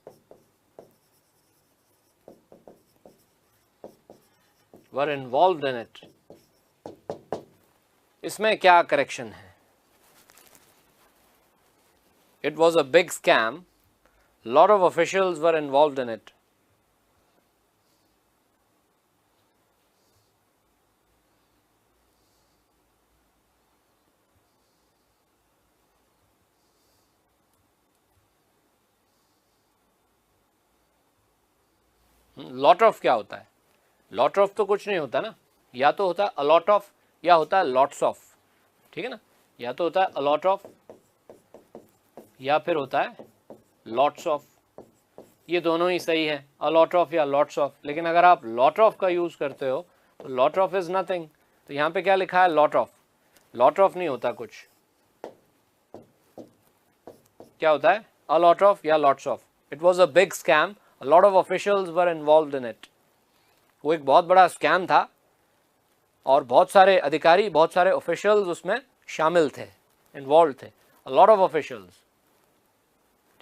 A: were involved in it. इसमें क्या करेक्शन है? It was a big scam. Lot of officials were involved in it. Lot of क्या होता है? लॉट ऑफ तो कुछ नहीं होता ना, या तो होता है अलॉट ऑफ या होता है लॉट्स ऑफ, ठीक है ना, या तो होता है अलॉट ऑफ या फिर होता है लॉट्स ऑफ, ये दोनों ही सही है, अलॉट ऑफ या लॉट्स ऑफ। लेकिन अगर आप लॉट ऑफ का यूज करते हो तो लॉट ऑफ इज नथिंग, तो यहाँ पे क्या लिखा है? Lot of. लॉट ऑफ नहीं होता कुछ, क्या होता है? अलॉट ऑफ या lots of. It was a big scam, a lot of officials were involved in it. वो एक बहुत बड़ा स्कैम था और बहुत सारे अधिकारी, बहुत सारे ऑफिशियल्स उसमें शामिल थे, इन्वॉल्व थे, a lot of officials,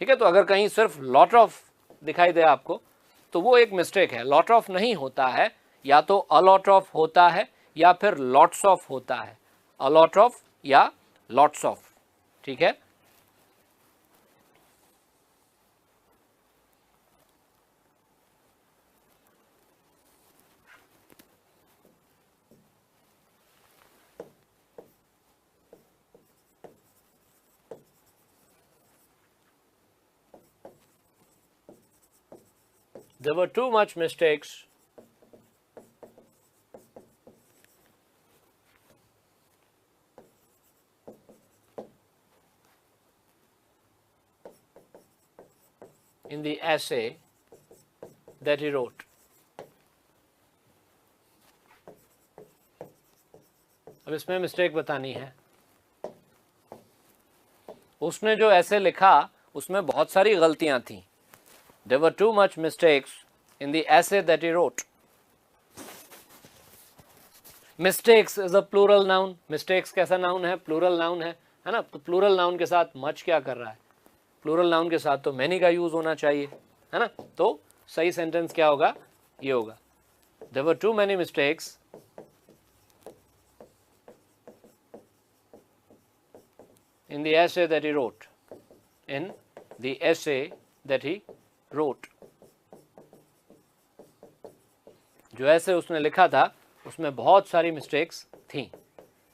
A: ठीक है। तो अगर कहीं सिर्फ लॉट ऑफ दिखाई दे आपको तो वो एक मिस्टेक है, लॉट ऑफ नहीं होता है, या तो अलॉट ऑफ होता है या फिर लॉट्स ऑफ होता है, अलॉट ऑफ या लॉट्स ऑफ, ठीक है। There were too much mistakes in the essay that he wrote. अब इसमें मिस्टेक बतानी है। उसने जो ऐसे लिखा उसमें बहुत सारी गलतियां थी। There were too much mistakes in the essay that he wrote. Mistakes is a plural noun. Mistakes कैसा नाउन है? प्लूरल नाउन है ना। तो प्लूरल नाउन के साथ much क्या कर रहा है? प्लूरल नाउन के साथ तो many का यूज होना चाहिए, है ना। तो सही सेंटेंस क्या होगा? ये होगा, There were too many mistakes in the essay that he wrote. In the essay that he wrote. जो ऐसे उसने लिखा था उसमें बहुत सारी मिस्टेक्स थी।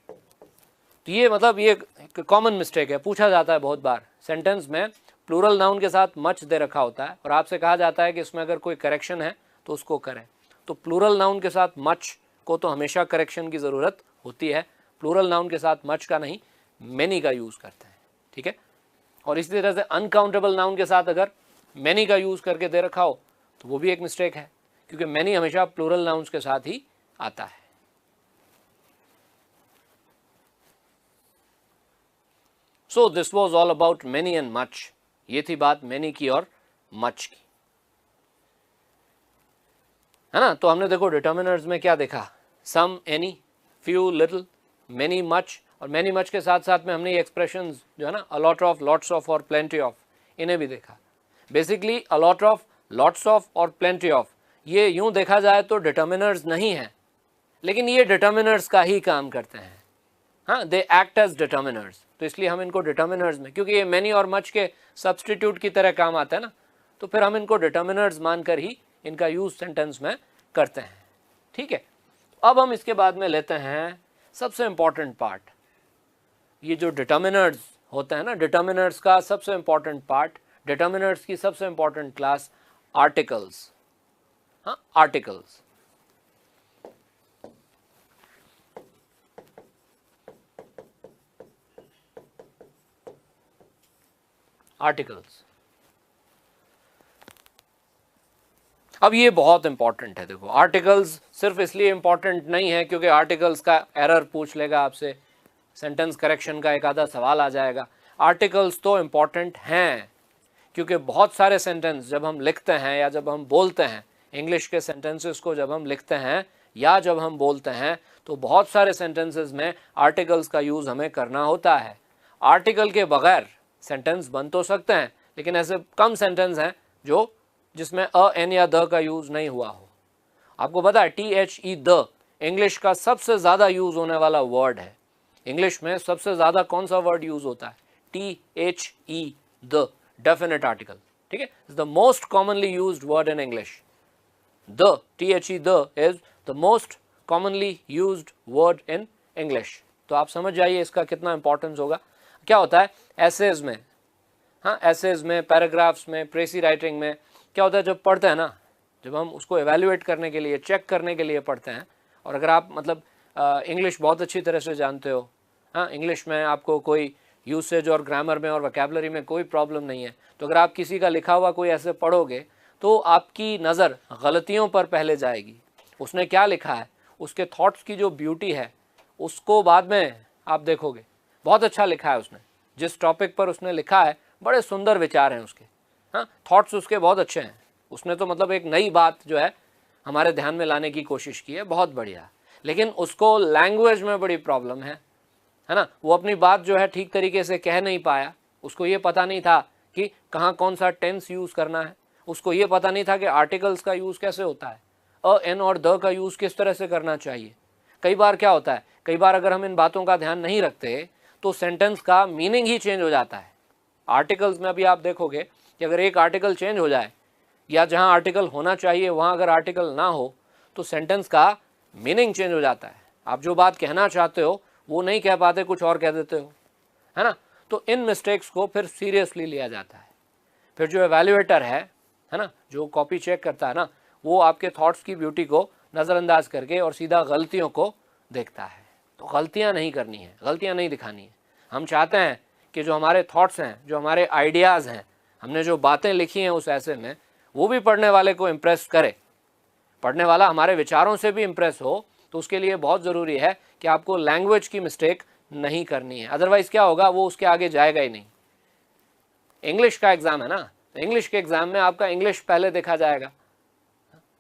A: तो ये मतलब ये एक कॉमन मिस्टेक है, पूछा जाता है बहुत बार। सेंटेंस में प्लूरल नाउन के साथ मच दे रखा होता है और आपसे कहा जाता है कि इसमें अगर कोई करेक्शन है तो उसको करें। तो प्लूरल नाउन के साथ मच को तो हमेशा करेक्शन की ज़रूरत होती है, प्लूरल नाउन के साथ मच का नहीं, मैनी का यूज़ करते हैं, ठीक है। और इसी तरह से अनकाउंटेबल नाउन के साथ अगर मैनी का यूज़ करके दे रखा हो तो वो भी एक मिस्टेक है, क्योंकि मैनी हमेशा प्लूरल नाउन्स के साथ ही आता है। So this was all about many and much. ये थी बात मैनी की और मच की, है ना। तो हमने देखो डिटर्मिनर्स में क्या देखा? Some, any, few, little, many, much. और मैनी मच के साथ साथ में हमने ये एक्सप्रेशंस जो है ना, अलॉट ऑफ, लॉट्स ऑफ और प्लेंटी ऑफ, इन्हें भी देखा। Basically a lot of, lots of और प्लेंटी ऑफ ये यूं देखा जाए तो डिटर्मिनर्स नहीं है, लेकिन ये डिटर्मिनर्स का ही काम करते हैं, हाँ, दे एक्ट एज डिटर्मिनर्स। तो इसलिए हम इनको डिटर्मिनर्स में, क्योंकि ये मैनी और मच के सब्सटीट्यूट की तरह काम आता है ना, तो फिर हम इनको डिटर्मिनर्स मानकर ही इनका यूज सेंटेंस में करते हैं, ठीक है। अब हम इसके बाद में लेते हैं सबसे इंपॉर्टेंट पार्ट। ये जो डिटर्मिनर्स होते हैं ना, डिटर्मिनर्स का सबसे इंपॉर्टेंट पार्ट डिटर्मिनर्स की सबसे इंपॉर्टेंट क्लास आर्टिकल्स। हाँ, आर्टिकल्स। आर्टिकल्स अब ये बहुत इंपॉर्टेंट है। देखो, आर्टिकल्स सिर्फ इसलिए इंपॉर्टेंट नहीं है क्योंकि आर्टिकल्स का एरर पूछ लेगा आपसे, सेंटेंस करेक्शन का एक आधा सवाल आ जाएगा। आर्टिकल्स तो इंपॉर्टेंट हैं क्योंकि बहुत सारे सेंटेंस जब हम लिखते हैं या जब हम बोलते हैं, इंग्लिश के सेंटेंसेस को जब हम लिखते हैं या जब हम बोलते हैं, तो बहुत सारे सेंटेंसेस में आर्टिकल्स का यूज़ हमें करना होता है। आर्टिकल के बगैर सेंटेंस बन तो सकते हैं, लेकिन ऐसे कम सेंटेंस हैं जो जिसमें अ, एन या द का यूज़ नहीं हुआ हो। आपको पता है THE द इंग्लिश का सबसे ज़्यादा यूज़ होने वाला वर्ड है। इंग्लिश में सबसे ज़्यादा कौन सा वर्ड यूज़ होता है? THE the, definite article. ठीक है, is the most commonly used word in English. The, THE the is the most commonly used word in English. तो आप समझ जाइए इसका कितना इंपॉर्टेंस होगा। क्या होता है एसेज में, हाँ एसेज में, पैराग्राफ्स में, प्रेसी राइटिंग में क्या होता है, जब पढ़ते हैं ना, जब हम उसको एवेल्युएट करने के लिए, चेक करने के लिए पढ़ते हैं, और अगर आप मतलब इंग्लिश बहुत अच्छी तरह से जानते हो, हाँ इंग्लिश में आपको कोई यूसेज और ग्रामर में और वोकैबुलरी में कोई प्रॉब्लम नहीं है, तो अगर आप किसी का लिखा हुआ कोई ऐसे पढ़ोगे तो आपकी नज़र गलतियों पर पहले जाएगी। उसने क्या लिखा है, उसके थॉट्स की जो ब्यूटी है उसको बाद में आप देखोगे। बहुत अच्छा लिखा है उसने, जिस टॉपिक पर उसने लिखा है बड़े सुंदर विचार हैं उसके, हाँ थॉट्स उसके बहुत अच्छे हैं। उसने तो मतलब एक नई बात जो है हमारे ध्यान में लाने की कोशिश की है, बहुत बढ़िया। लेकिन उसको लैंग्वेज में बड़ी प्रॉब्लम है ना। वो अपनी बात जो है ठीक तरीके से कह नहीं पाया। उसको ये पता नहीं था कि कहाँ कौन सा टेंस यूज़ करना है। उसको ये पता नहीं था कि आर्टिकल्स का यूज़ कैसे होता है, अ, एन और द का यूज़ किस तरह से करना चाहिए। कई बार क्या होता है, कई बार अगर हम इन बातों का ध्यान नहीं रखते तो सेंटेंस का मीनिंग ही चेंज हो जाता है। आर्टिकल्स में अभी आप देखोगे कि अगर एक आर्टिकल चेंज हो जाए या जहाँ आर्टिकल होना चाहिए वहाँ अगर आर्टिकल ना हो तो सेंटेंस का मीनिंग चेंज हो जाता है। आप जो बात कहना चाहते हो वो नहीं कह पाते, कुछ और कह देते हो, है ना। तो इन मिस्टेक्स को फिर सीरियसली लिया जाता है। फिर जो एवेल्युएटर है ना, जो कॉपी चेक करता है ना, वो आपके थॉट्स की ब्यूटी को नज़रअंदाज करके और सीधा गलतियों को देखता है। तो गलतियाँ नहीं करनी है, गलतियाँ नहीं दिखानी है। हम चाहते हैं कि जो हमारे थॉट्स हैं, जो हमारे आइडियाज़ हैं, हमने जो बातें लिखी हैं उस ऐसे में, वो भी पढ़ने वाले को इम्प्रेस करे, पढ़ने वाला हमारे विचारों से भी इम्प्रेस हो। तो उसके लिए बहुत ज़रूरी है कि आपको लैंग्वेज की मिस्टेक नहीं करनी है, अदरवाइज़ क्या होगा, वो उसके आगे जाएगा ही नहीं। इंग्लिश का एग्ज़ाम है ना, तो इंग्लिश के एग्ज़ाम में आपका इंग्लिश पहले देखा जाएगा।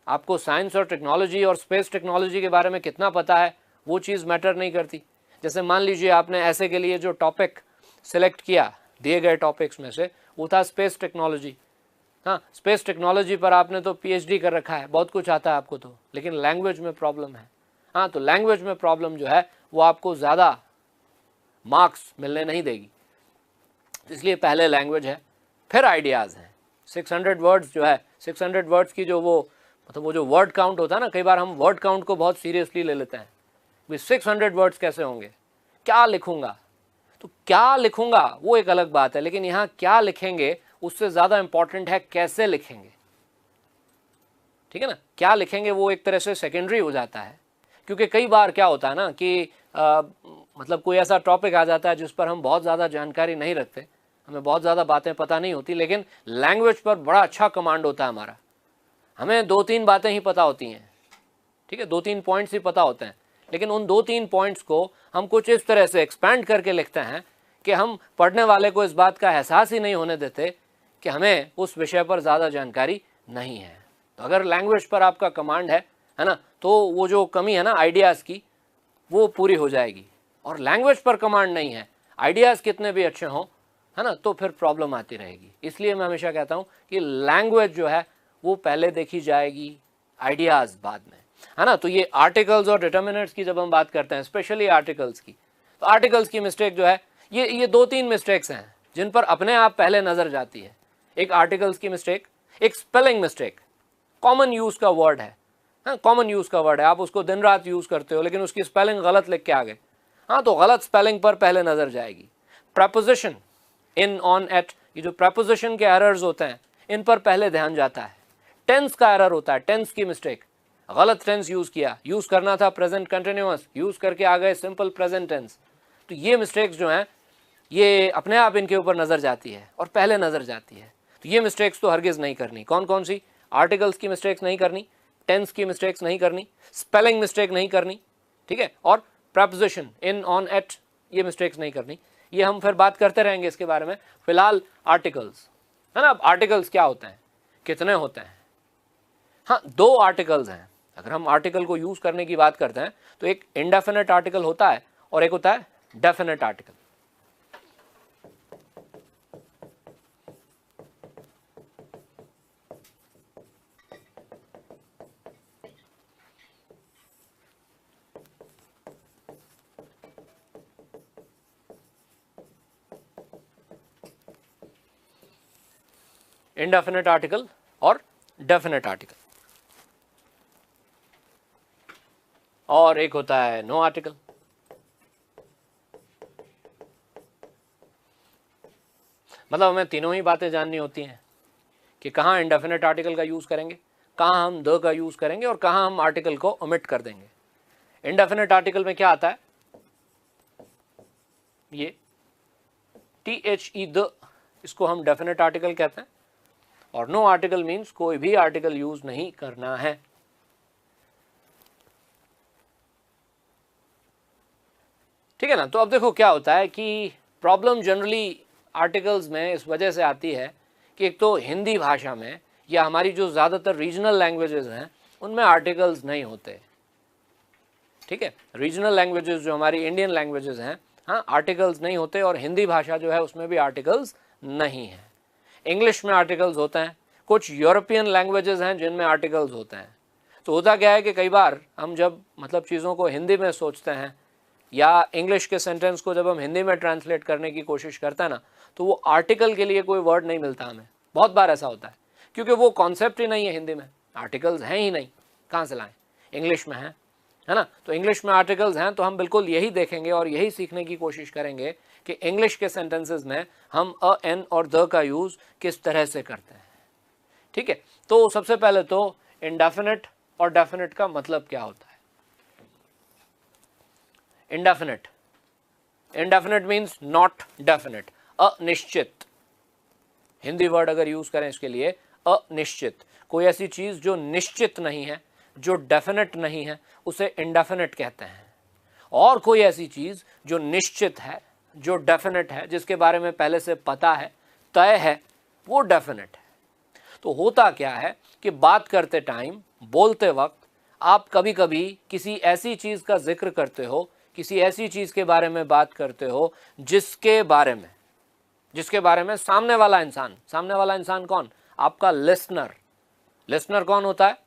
A: आपको साइंस और टेक्नोलॉजी और स्पेस टेक्नोलॉजी के बारे में कितना पता है वो चीज़ मैटर नहीं करती। जैसे मान लीजिए आपने ऐसे के लिए जो टॉपिक सिलेक्ट किया दिए गए टॉपिक्स में से, वो था स्पेस टेक्नोलॉजी। हाँ, स्पेस टेक्नोलॉजी पर आपने तो PhD कर रखा है, बहुत कुछ आता है आपको तो, लेकिन लैंग्वेज में प्रॉब्लम है। हाँ, तो लैंग्वेज में प्रॉब्लम जो है वो आपको ज़्यादा मार्क्स मिलने नहीं देगी। इसलिए पहले लैंग्वेज है, फिर आइडियाज़ हैं। 600 वर्ड्स जो है, 600 वर्ड्स की जो वो मतलब वो जो वर्ड काउंट होता है ना, कई बार हम वर्ड काउंट को बहुत सीरियसली ले लेते हैं। भाई 600 वर्ड्स कैसे होंगे, क्या लिखूंगा, तो क्या लिखूंगा वो एक अलग बात है, लेकिन यहाँ क्या लिखेंगे उससे ज़्यादा इंपॉर्टेंट है कैसे लिखेंगे। ठीक है ना, क्या लिखेंगे वो एक तरह से सेकेंडरी हो जाता है। क्योंकि कई बार क्या होता है ना कि मतलब कोई ऐसा टॉपिक आ जाता है जिस पर हम बहुत ज़्यादा जानकारी नहीं रखते, हमें बहुत ज़्यादा बातें पता नहीं होती, लेकिन लैंग्वेज पर बड़ा अच्छा कमांड होता है हमारा। हमें 2-3 बातें ही पता होती हैं, ठीक है, 2-3 पॉइंट्स ही पता होते हैं, लेकिन उन 2-3 पॉइंट्स को हम कुछ इस तरह से एक्सपैंड करके लिखते हैं कि हम पढ़ने वाले को इस बात का एहसास ही नहीं होने देते कि हमें उस विषय पर ज़्यादा जानकारी नहीं है। तो अगर लैंग्वेज पर आपका कमांड है ना, तो वो जो कमी है ना आइडियाज़ की, वो पूरी हो जाएगी। और लैंग्वेज पर कमांड नहीं है, आइडियाज़ कितने भी अच्छे हों, है ना, तो फिर प्रॉब्लम आती रहेगी। इसलिए मैं हमेशा कहता हूँ कि लैंग्वेज जो है वो पहले देखी जाएगी, आइडियाज़ बाद में, है ना। तो ये आर्टिकल्स और डिटर्मिनर्स की जब हम बात करते हैं, स्पेशली आर्टिकल्स की, तो आर्टिकल्स की मिस्टेक जो है ये 2-3 मिस्टेक्स हैं जिन पर अपने आप पहले नज़र जाती है। एक आर्टिकल्स की मिस्टेक, एक स्पेलिंग मिस्टेक, कॉमन यूज़ का वर्ड है, हाँ कॉमन यूज़ का वर्ड है, आप उसको दिन रात यूज़ करते हो, लेकिन उसकी स्पेलिंग गलत लिख के आ गए, हाँ तो गलत स्पेलिंग पर पहले नज़र जाएगी। प्रपोजिशन इन, ऑन, एट ये जो प्रपोजिशन के एरर्स होते हैं इन पर पहले ध्यान जाता है। टेंस का एरर होता है, टेंस की मिस्टेक, गलत टेंस यूज किया, यूज करना था प्रेजेंट कंटिन्यूअस, यूज करके आ गए सिंपल प्रेजेंट टेंस। तो ये मिस्टेक्स जो हैं ये अपने आप इनके ऊपर नजर जाती है और पहले नजर जाती है। तो ये मिस्टेक्स तो हरगिज नहीं करनी। कौन कौन सी? आर्टिकल्स की मिस्टेक्स नहीं करनी, टेंस की मिस्टेक्स नहीं करनी, स्पेलिंग मिस्टेक नहीं करनी, ठीक है, और प्रपोजिशन इन, ऑन, एट, ये मिस्टेक्स नहीं करनी। ये हम फिर बात करते रहेंगे इसके बारे में। फिलहाल आर्टिकल्स है ना। अब आर्टिकल्स क्या होते हैं, कितने होते हैं? हाँ, 2 आर्टिकल्स हैं। अगर हम आर्टिकल को यूज करने की बात करते हैं तो एक इंडेफिनेट आर्टिकल होता है और एक होता है डेफिनेट आर्टिकल। इंडेफिनेट आर्टिकल और डेफिनेट आर्टिकल, और एक होता है नो आर्टिकल। मतलब हमें तीनों ही बातें जाननी होती हैं कि कहाँ इंडेफिनेट आर्टिकल का यूज करेंगे, कहाँ हम द का यूज करेंगे और कहाँ हम आर्टिकल को ओमिट कर देंगे। इंडेफिनेट आर्टिकल में क्या आता है? ये THE द, इसको हम डेफिनेट आर्टिकल कहते हैं। और नो आर्टिकल मीन्स कोई भी आर्टिकल यूज नहीं करना है। ठीक है ना। तो अब देखो क्या होता है कि प्रॉब्लम जनरली आर्टिकल्स में इस वजह से आती है कि एक तो हिंदी भाषा में या हमारी जो ज़्यादातर रीजनल लैंग्वेजेस हैं उनमें आर्टिकल्स नहीं होते। ठीक है, रीजनल लैंग्वेजेस जो हमारी इंडियन लैंग्वेजेस हैं, हाँ, आर्टिकल्स नहीं होते। और हिंदी भाषा जो है उसमें भी आर्टिकल्स नहीं है। इंग्लिश में आर्टिकल्स होते हैं, कुछ यूरोपियन लैंग्वेजेस हैं जिनमें आर्टिकल्स होते हैं। तो होता क्या है कि कई बार हम जब मतलब चीज़ों को हिंदी में सोचते हैं या इंग्लिश के सेंटेंस को जब हम हिंदी में ट्रांसलेट करने की कोशिश करते हैं ना, तो वो आर्टिकल के लिए कोई वर्ड नहीं मिलता हमें। बहुत बार ऐसा होता है क्योंकि वो कॉन्सेप्ट ही नहीं है हिंदी में, आर्टिकल्स हैं ही नहीं, कहाँ से लाएं? इंग्लिश में है ना। तो इंग्लिश में आर्टिकल्स हैं, तो हम बिल्कुल यही देखेंगे और यही सीखने की कोशिश करेंगे कि इंग्लिश के सेंटेंसेस में हम अ, एन और द का यूज़ किस तरह से करते हैं। ठीक है, तो सबसे पहले तो इंडेफिनेट और डेफिनेट का मतलब क्या होता है। Indefinite, indefinite means not definite, अनिश्चित। हिंदी वर्ड अगर यूज करें इसके लिए, अनिश्चित, कोई ऐसी चीज जो निश्चित नहीं है, जो डेफिनेट नहीं है, उसे इंडेफिनेट कहते हैं। और कोई ऐसी चीज जो निश्चित है, जो डेफिनेट है, जिसके बारे में पहले से पता है, तय है, वो डेफिनेट है। तो होता क्या है कि बात करते टाइम, बोलते वक्त आप कभी कभी किसी ऐसी चीज का जिक्र करते हो, किसी ऐसी चीज के बारे में बात करते हो जिसके बारे में सामने वाला इंसान कौन? आपका लिसनर। लिसनर कौन होता है?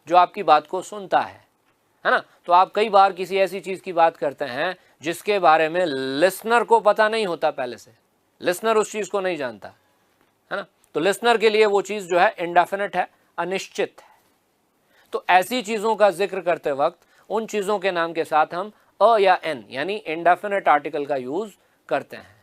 A: जो आपकी बात को सुनता है ना। तो आप कई बार किसी ऐसी चीज की बात करते हैं जिसके बारे में लिसनर को पता नहीं होता, पहले से लिसनर उस चीज को नहीं जानता, है ना। तो लिसनर के लिए वो चीज जो है इंडेफिनेट है, अनिश्चित है। तो ऐसी चीजों का जिक्र करते वक्त उन चीजों के नाम के साथ हम अ या एन यानी इंडेफिनेट आर्टिकल का यूज करते हैं।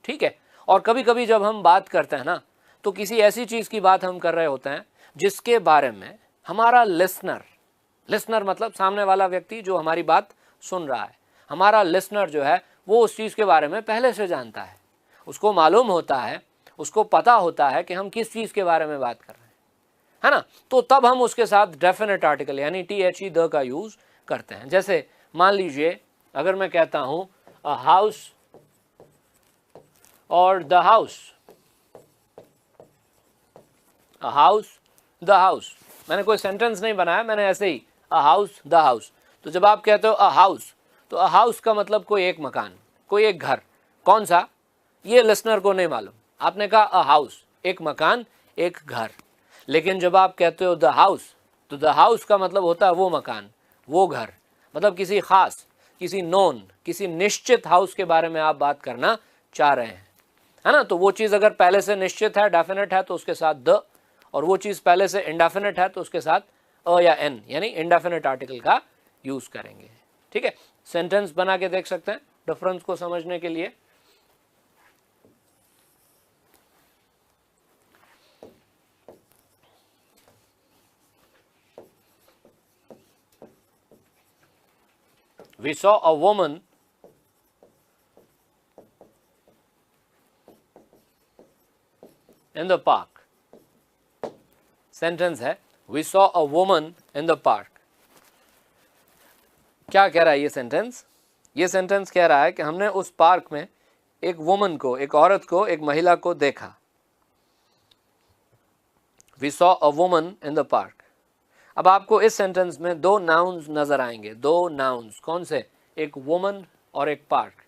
A: ठीक है, और कभी कभी जब हम बात करते हैं ना, तो किसी ऐसी चीज की बात हम कर रहे होते हैं जिसके बारे में हमारा लिसनर मतलब सामने वाला व्यक्ति जो हमारी बात सुन रहा है, हमारा लिसनर जो है वो उस चीज के बारे में पहले से जानता है, उसको मालूम होता है, उसको पता होता है कि हम किस चीज के बारे में बात कर रहे हैं, है ना। तो तब हम उसके साथ डेफिनेट आर्टिकल यानी THE द का यूज करते हैं। जैसे मान लीजिए अगर मैं कहता हूं अ हाउस और the house, a house the house, मैंने कोई सेंटेंस नहीं बनाया, मैंने ऐसे ही अ हाउस द हाउस। तो जब आप कहते हो अ हाउस, तो अ हाउस का मतलब कोई एक मकान, कोई एक घर। कौन सा? ये लिसनर को नहीं मालूम। आपने कहा अ हाउस, एक मकान, एक घर। लेकिन जब आप कहते हो द हाउस, तो द हाउस का मतलब होता है वो मकान, वो घर। मतलब किसी खास, किसी नोन, किसी निश्चित हाउस के बारे में आप बात करना चाह रहे हैं, है ना। तो वो चीज़ अगर पहले से निश्चित है, डेफिनेट है, तो उसके साथ द, और वो चीज़ पहले से इंडेफिनेट है तो उसके साथ अ या एन यानी इंडेफिनेट आर्टिकल का यूज़ करेंगे। ठीक है, सेंटेंस बना के देख सकते हैं डिफरेंस को समझने के लिए। We saw a woman in the park. Sentence है we saw a woman in the park. क्या कह रहा है ये सेंटेंस? ये सेंटेंस कह रहा है कि हमने उस पार्क में एक वुमन को, एक औरत को, एक महिला को देखा। We saw a woman in the park. अब आपको इस सेंटेंस में दो नाउन्स नजर आएंगे, दो नाउन्स। कौन से? एक वुमन और एक पार्क।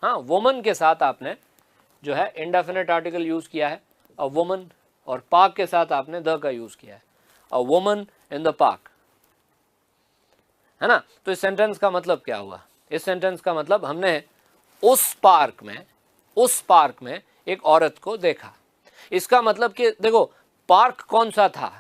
A: हाँ, वुमन के साथ आपने जो है इंडेफिनिट आर्टिकल यूज किया है अ वुमन, और पार्क के साथ आपने द का यूज किया है, अ वुमन इन द पार्क, है ना। तो इस सेंटेंस का मतलब क्या हुआ? इस सेंटेंस का मतलब हमने उस पार्क में एक औरत को देखा। इसका मतलब कि देखो, पार्क कौन सा था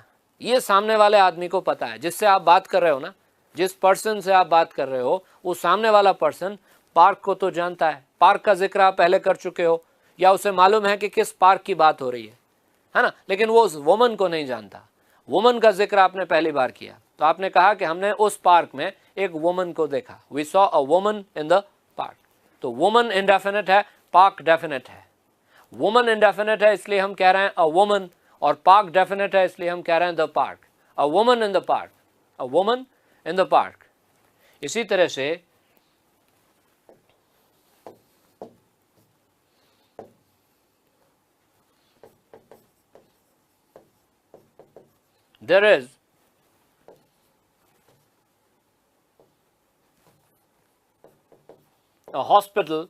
A: ये सामने वाले आदमी को पता है, जिससे आप बात कर रहे हो ना, जिस पर्सन से आप बात कर रहे हो, वो सामने वाला पर्सन पार्क को तो जानता है। पार्क का जिक्र आप पहले कर चुके हो, या उसे मालूम है कि किस पार्क की बात हो रही है ना, लेकिन वो उस वुमन को नहीं जानता। वुमन का जिक्र आपने पहली बार किया, तो आपने कहा कि हमने उस पार्क में एक वुमन को देखा। We saw a woman in the park. तो वुमन इंडेफिनिट है, पार्क डेफिनेट है। वुमन इंडेफिनिट है इसलिए हम कह रहे हैं अ वुमन, और पार्क डेफिनेट है इसलिए हम कह रहे हैं the park. A woman in the park, a woman in the park. इसी तरह से there is a hospital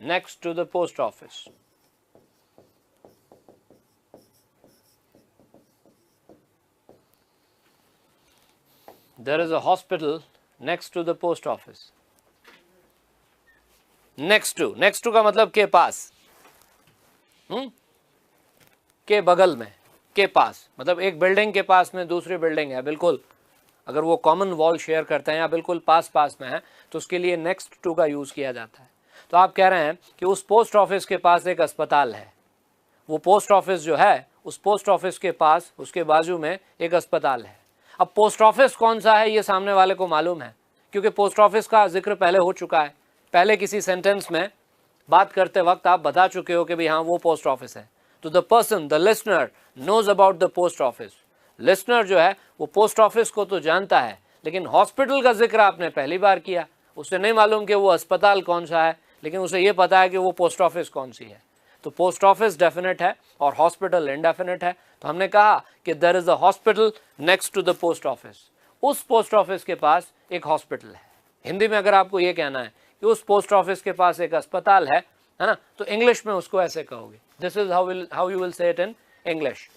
A: next to the post office. There is a hospital next to the post office. next to का मतलब के पास, के बगल में, के पास, मतलब एक बिल्डिंग के पास में दूसरी बिल्डिंग है, बिल्कुल अगर वो कॉमन वॉल शेयर करते हैं या बिल्कुल पास में है तो उसके लिए नेक्स्ट टू का यूज किया जाता है। तो आप कह रहे हैं कि उस पोस्ट ऑफिस के पास एक अस्पताल है। वो पोस्ट ऑफिस जो है, उस पोस्ट ऑफिस के पास, उसके बाजू में एक अस्पताल है। अब पोस्ट ऑफिस कौन सा है ये सामने वाले को मालूम है, क्योंकि पोस्ट ऑफिस का जिक्र पहले हो चुका है। पहले किसी सेंटेंस में बात करते वक्त आप बता चुके हो कि भाई हाँ वो पोस्ट ऑफिस है। तो the person, the listener knows about the post office. Listener जो है वो पोस्ट ऑफिस को तो जानता है, लेकिन हॉस्पिटल का जिक्र आपने पहली बार किया। उसे नहीं मालूम कि वो अस्पताल कौन सा है, लेकिन उसे ये पता है कि वो पोस्ट ऑफिस कौन सी है। तो पोस्ट ऑफिस डेफिनेट है और हॉस्पिटल इंडेफिनेट है। तो हमने कहा कि there is a hospital next to the post office. उस पोस्ट ऑफिस के पास एक हॉस्पिटल है। हिंदी में अगर आपको ये कहना है कि उस पोस्ट ऑफिस के पास एक अस्पताल है ना, तो इंग्लिश में उसको ऐसे कहोगे। This is how you will say it in English.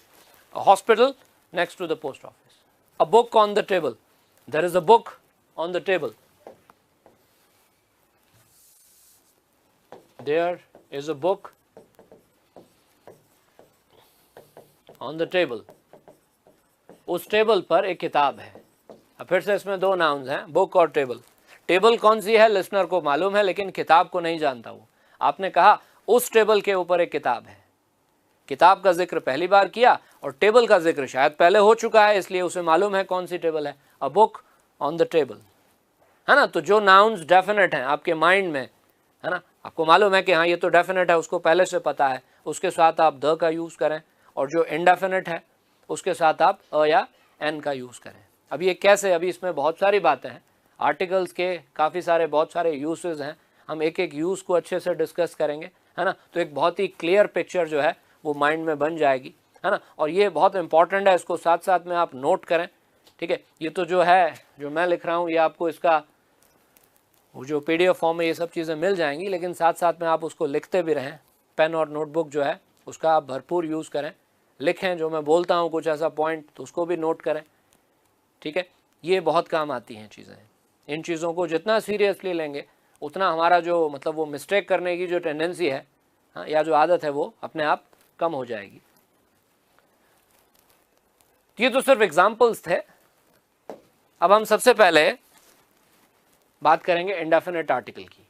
A: A hospital next to the post office. A book on the table. There is a book on the table. There is a book on the table. उस table पर एक किताब है। अब फिर से इसमें दो नाउन्स हैं, बुक और टेबल। टेबल कौन सी है लिसनर को मालूम है, लेकिन किताब को नहीं जानता वो। आपने कहा उस टेबल के ऊपर एक किताब है। किताब का जिक्र पहली बार किया और टेबल का जिक्र शायद पहले हो चुका है, इसलिए उसे मालूम है कौन सी टेबल है। A book on the table, है ना। तो जो नाउन्स डेफिनेट हैं आपके माइंड में, है ना, आपको मालूम है कि हाँ ये तो डेफिनेट है, उसको पहले से पता है, उसके साथ आप द का यूज़ करें। और जो इनडेफिनेट है उसके साथ आप अ या एन का यूज़ करें। अब ये कैसे? अभी इसमें बहुत सारी बातें हैं, आर्टिकल्स के काफ़ी सारे, बहुत सारे यूसेज हैं। हम एक एक यूज़ को अच्छे से डिस्कस करेंगे, है ना। तो एक बहुत ही क्लियर पिक्चर जो है वो माइंड में बन जाएगी, है ना। और ये बहुत इंपॉर्टेंट है, इसको साथ साथ में आप नोट करें, ठीक है। ये तो जो है, जो मैं लिख रहा हूँ, ये आपको इसका वो जो PDF फॉर्म में ये सब चीज़ें मिल जाएंगी, लेकिन साथ साथ में आप उसको लिखते भी रहें। पेन और नोटबुक जो है उसका आप भरपूर यूज़ करें, लिखें। जो मैं बोलता हूँ कुछ ऐसा पॉइंट तो उसको भी नोट करें, ठीक है। ये बहुत काम आती हैं चीज़ें। इन चीज़ों को जितना सीरियसली लेंगे उतना हमारा जो मतलब वो मिस्टेक करने की जो टेंडेंसी है, हाँ, या जो आदत है, वो अपने आप कम हो जाएगी। ये तो सिर्फ एग्जाम्पल्स थे। अब हम सबसे पहले बात करेंगे इंडेफिनेट आर्टिकल की।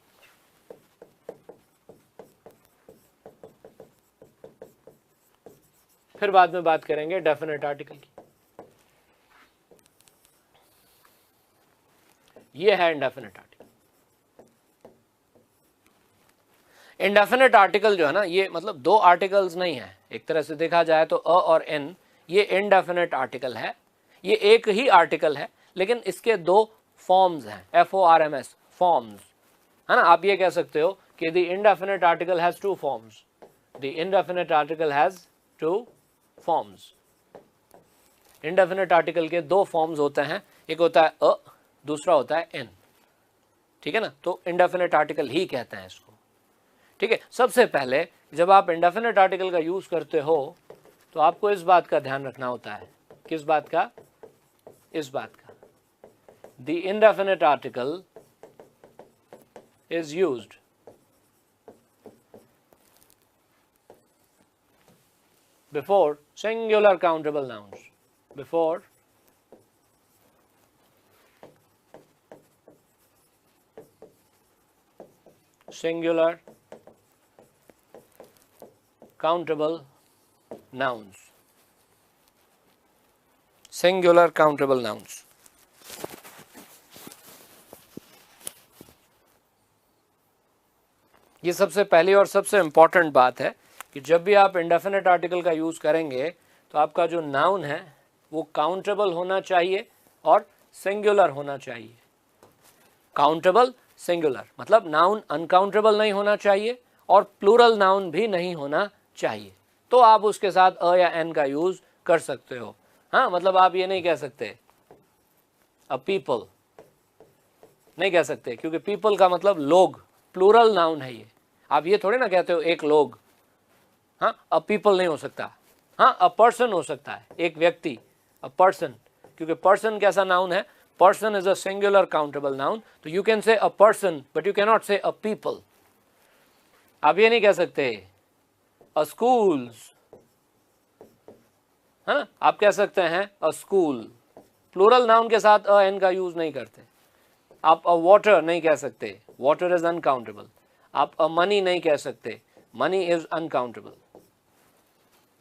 A: फिर बाद में बात करेंगे डेफिनेट आर्टिकल की। ये है इंडेफिनेट आर्टिकल। इंडेफिनेट आर्टिकल जो है ना, ये मतलब दो आर्टिकल्स नहीं है, एक तरह से देखा जाए तो अ और एन, ये इंडेफिनेट आर्टिकल है। ये एक ही आर्टिकल है लेकिन इसके दो फॉर्म्स हैं, FORMS, फॉर्म्स, है ना। आप ये कह सकते हो कि the indefinite article has two forms, the indefinite article has two forms. Indefinite article के दो फॉर्म्स होते हैं, एक होता है अ, दूसरा होता है एन, ठीक है ना। तो इंडेफिनेट आर्टिकल ही कहते हैं इसको, ठीक है। सबसे पहले जब आप इंडेफिनेट आर्टिकल का यूज करते हो तो आपको इस बात का ध्यान रखना होता है। किस बात का? इस बात का। The indefinite article is used before singular countable nouns, before singular countable nouns, singular countable nouns। ये सबसे पहली और सबसे इंपॉर्टेंट बात है कि जब भी आप इंडेफिनेट आर्टिकल का यूज करेंगे तो आपका जो नाउन है वो काउंटेबल होना चाहिए और सिंगुलर होना चाहिए। काउंटेबल, सिंगुलर, मतलब नाउन अनकाउंटेबल नहीं होना चाहिए और प्लूरल नाउन भी नहीं होना चाहिए, तो आप उसके साथ अ या एन का यूज कर सकते हो। हाँ, मतलब आप ये नहीं कह सकते अ पीपल, नहीं कह सकते, क्योंकि पीपल का मतलब लोग, प्लूरल नाउन है ये। आप ये थोड़े ना कहते हो एक लोग। हाँ, अ पीपल नहीं हो सकता। हाँ, अ पर्सन हो सकता है, एक व्यक्ति, अ पर्सन, क्योंकि पर्सन कैसा नाउन है? Person is a singular countable noun, तो you can say a person, but you cannot say a people. आप ये नहीं कह सकते a schools, है ना। आप कह सकते हैं a school, प्लूरल नाउन के साथ a n का यूज नहीं करते। आप a water नहीं कह सकते, water is uncountable। आप a money नहीं कह सकते, money is uncountable,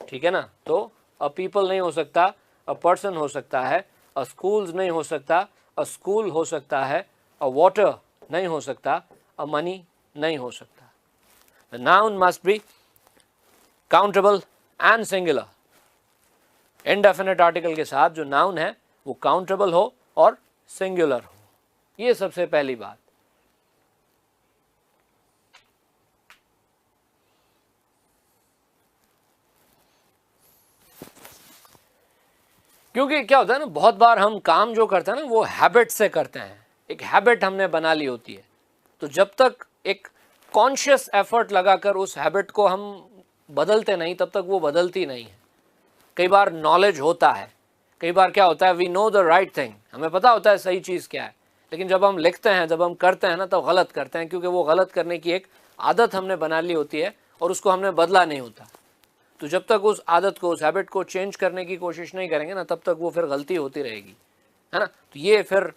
A: ठीक है ना। तो a people नहीं हो सकता, a person हो सकता है, अ स्कूल्स नहीं हो सकता, अ स्कूल हो सकता है, अ वाटर नहीं हो सकता, अ मनी नहीं हो सकता। The noun must be countable and singular. Indefinite article के साथ जो नाउन है वो काउंटेबल हो और सिंगुलर हो, ये सबसे पहली बात। क्योंकि क्या होता है ना, बहुत बार हम काम जो करते हैं ना वो हैबिट से करते हैं, एक हैबिट हमने बना ली होती है। तो जब तक एक कॉन्शियस एफर्ट लगाकर उस हैबिट को हम बदलते नहीं तब तक वो बदलती नहीं है। कई बार नॉलेज होता है, कई बार क्या होता है, we know the right thing, हमें पता होता है सही चीज़ क्या है, लेकिन जब हम लिखते हैं, जब हम करते हैं ना, तब गलत करते हैं, क्योंकि वो गलत करने की एक आदत हमने बना ली होती है और उसको हमने बदला नहीं होता। तो जब तक उस आदत को, उस हैबिट को चेंज करने की कोशिश नहीं करेंगे ना, तब तक वो फिर गलती होती रहेगी, है ना। तो ये फिर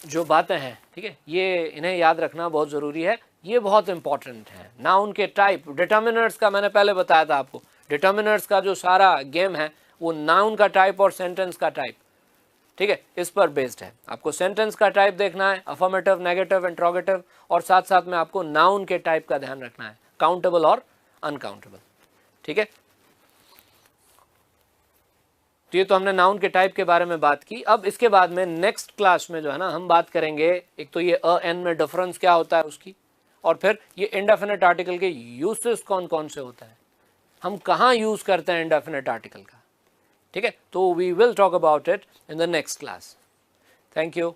A: जो बातें हैं, ठीक है, ये इन्हें याद रखना बहुत ज़रूरी है, ये बहुत इंपॉर्टेंट है। नाउन के टाइप, डिटर्मिनर्स का मैंने पहले बताया था आपको, डिटर्मिनर्स का जो सारा गेम है वो नाउन का टाइप और सेंटेंस का टाइप, ठीक है, इस पर बेस्ड है। आपको सेंटेंस का टाइप देखना है, अफर्मेटिव, नेगेटिव, इंट्रोगेटिव, और साथ साथ में आपको नाउन के टाइप का ध्यान रखना है, काउंटेबल और अनकाउंटेबल, ठीक है। तो ये तो हमने नाउन के टाइप के बारे में बात की। अब इसके बाद में नेक्स्ट क्लास में जो है ना, हम बात करेंगे एक तो ये अ एन में डिफरेंस क्या होता है उसकी, और फिर ये इंडेफिनेट आर्टिकल के यूसेस कौन कौन से होता है, हम कहाँ यूज करते हैं इंडेफिनेट आर्टिकल का, ठीक है। तो we will talk about it in the next class. Thank you.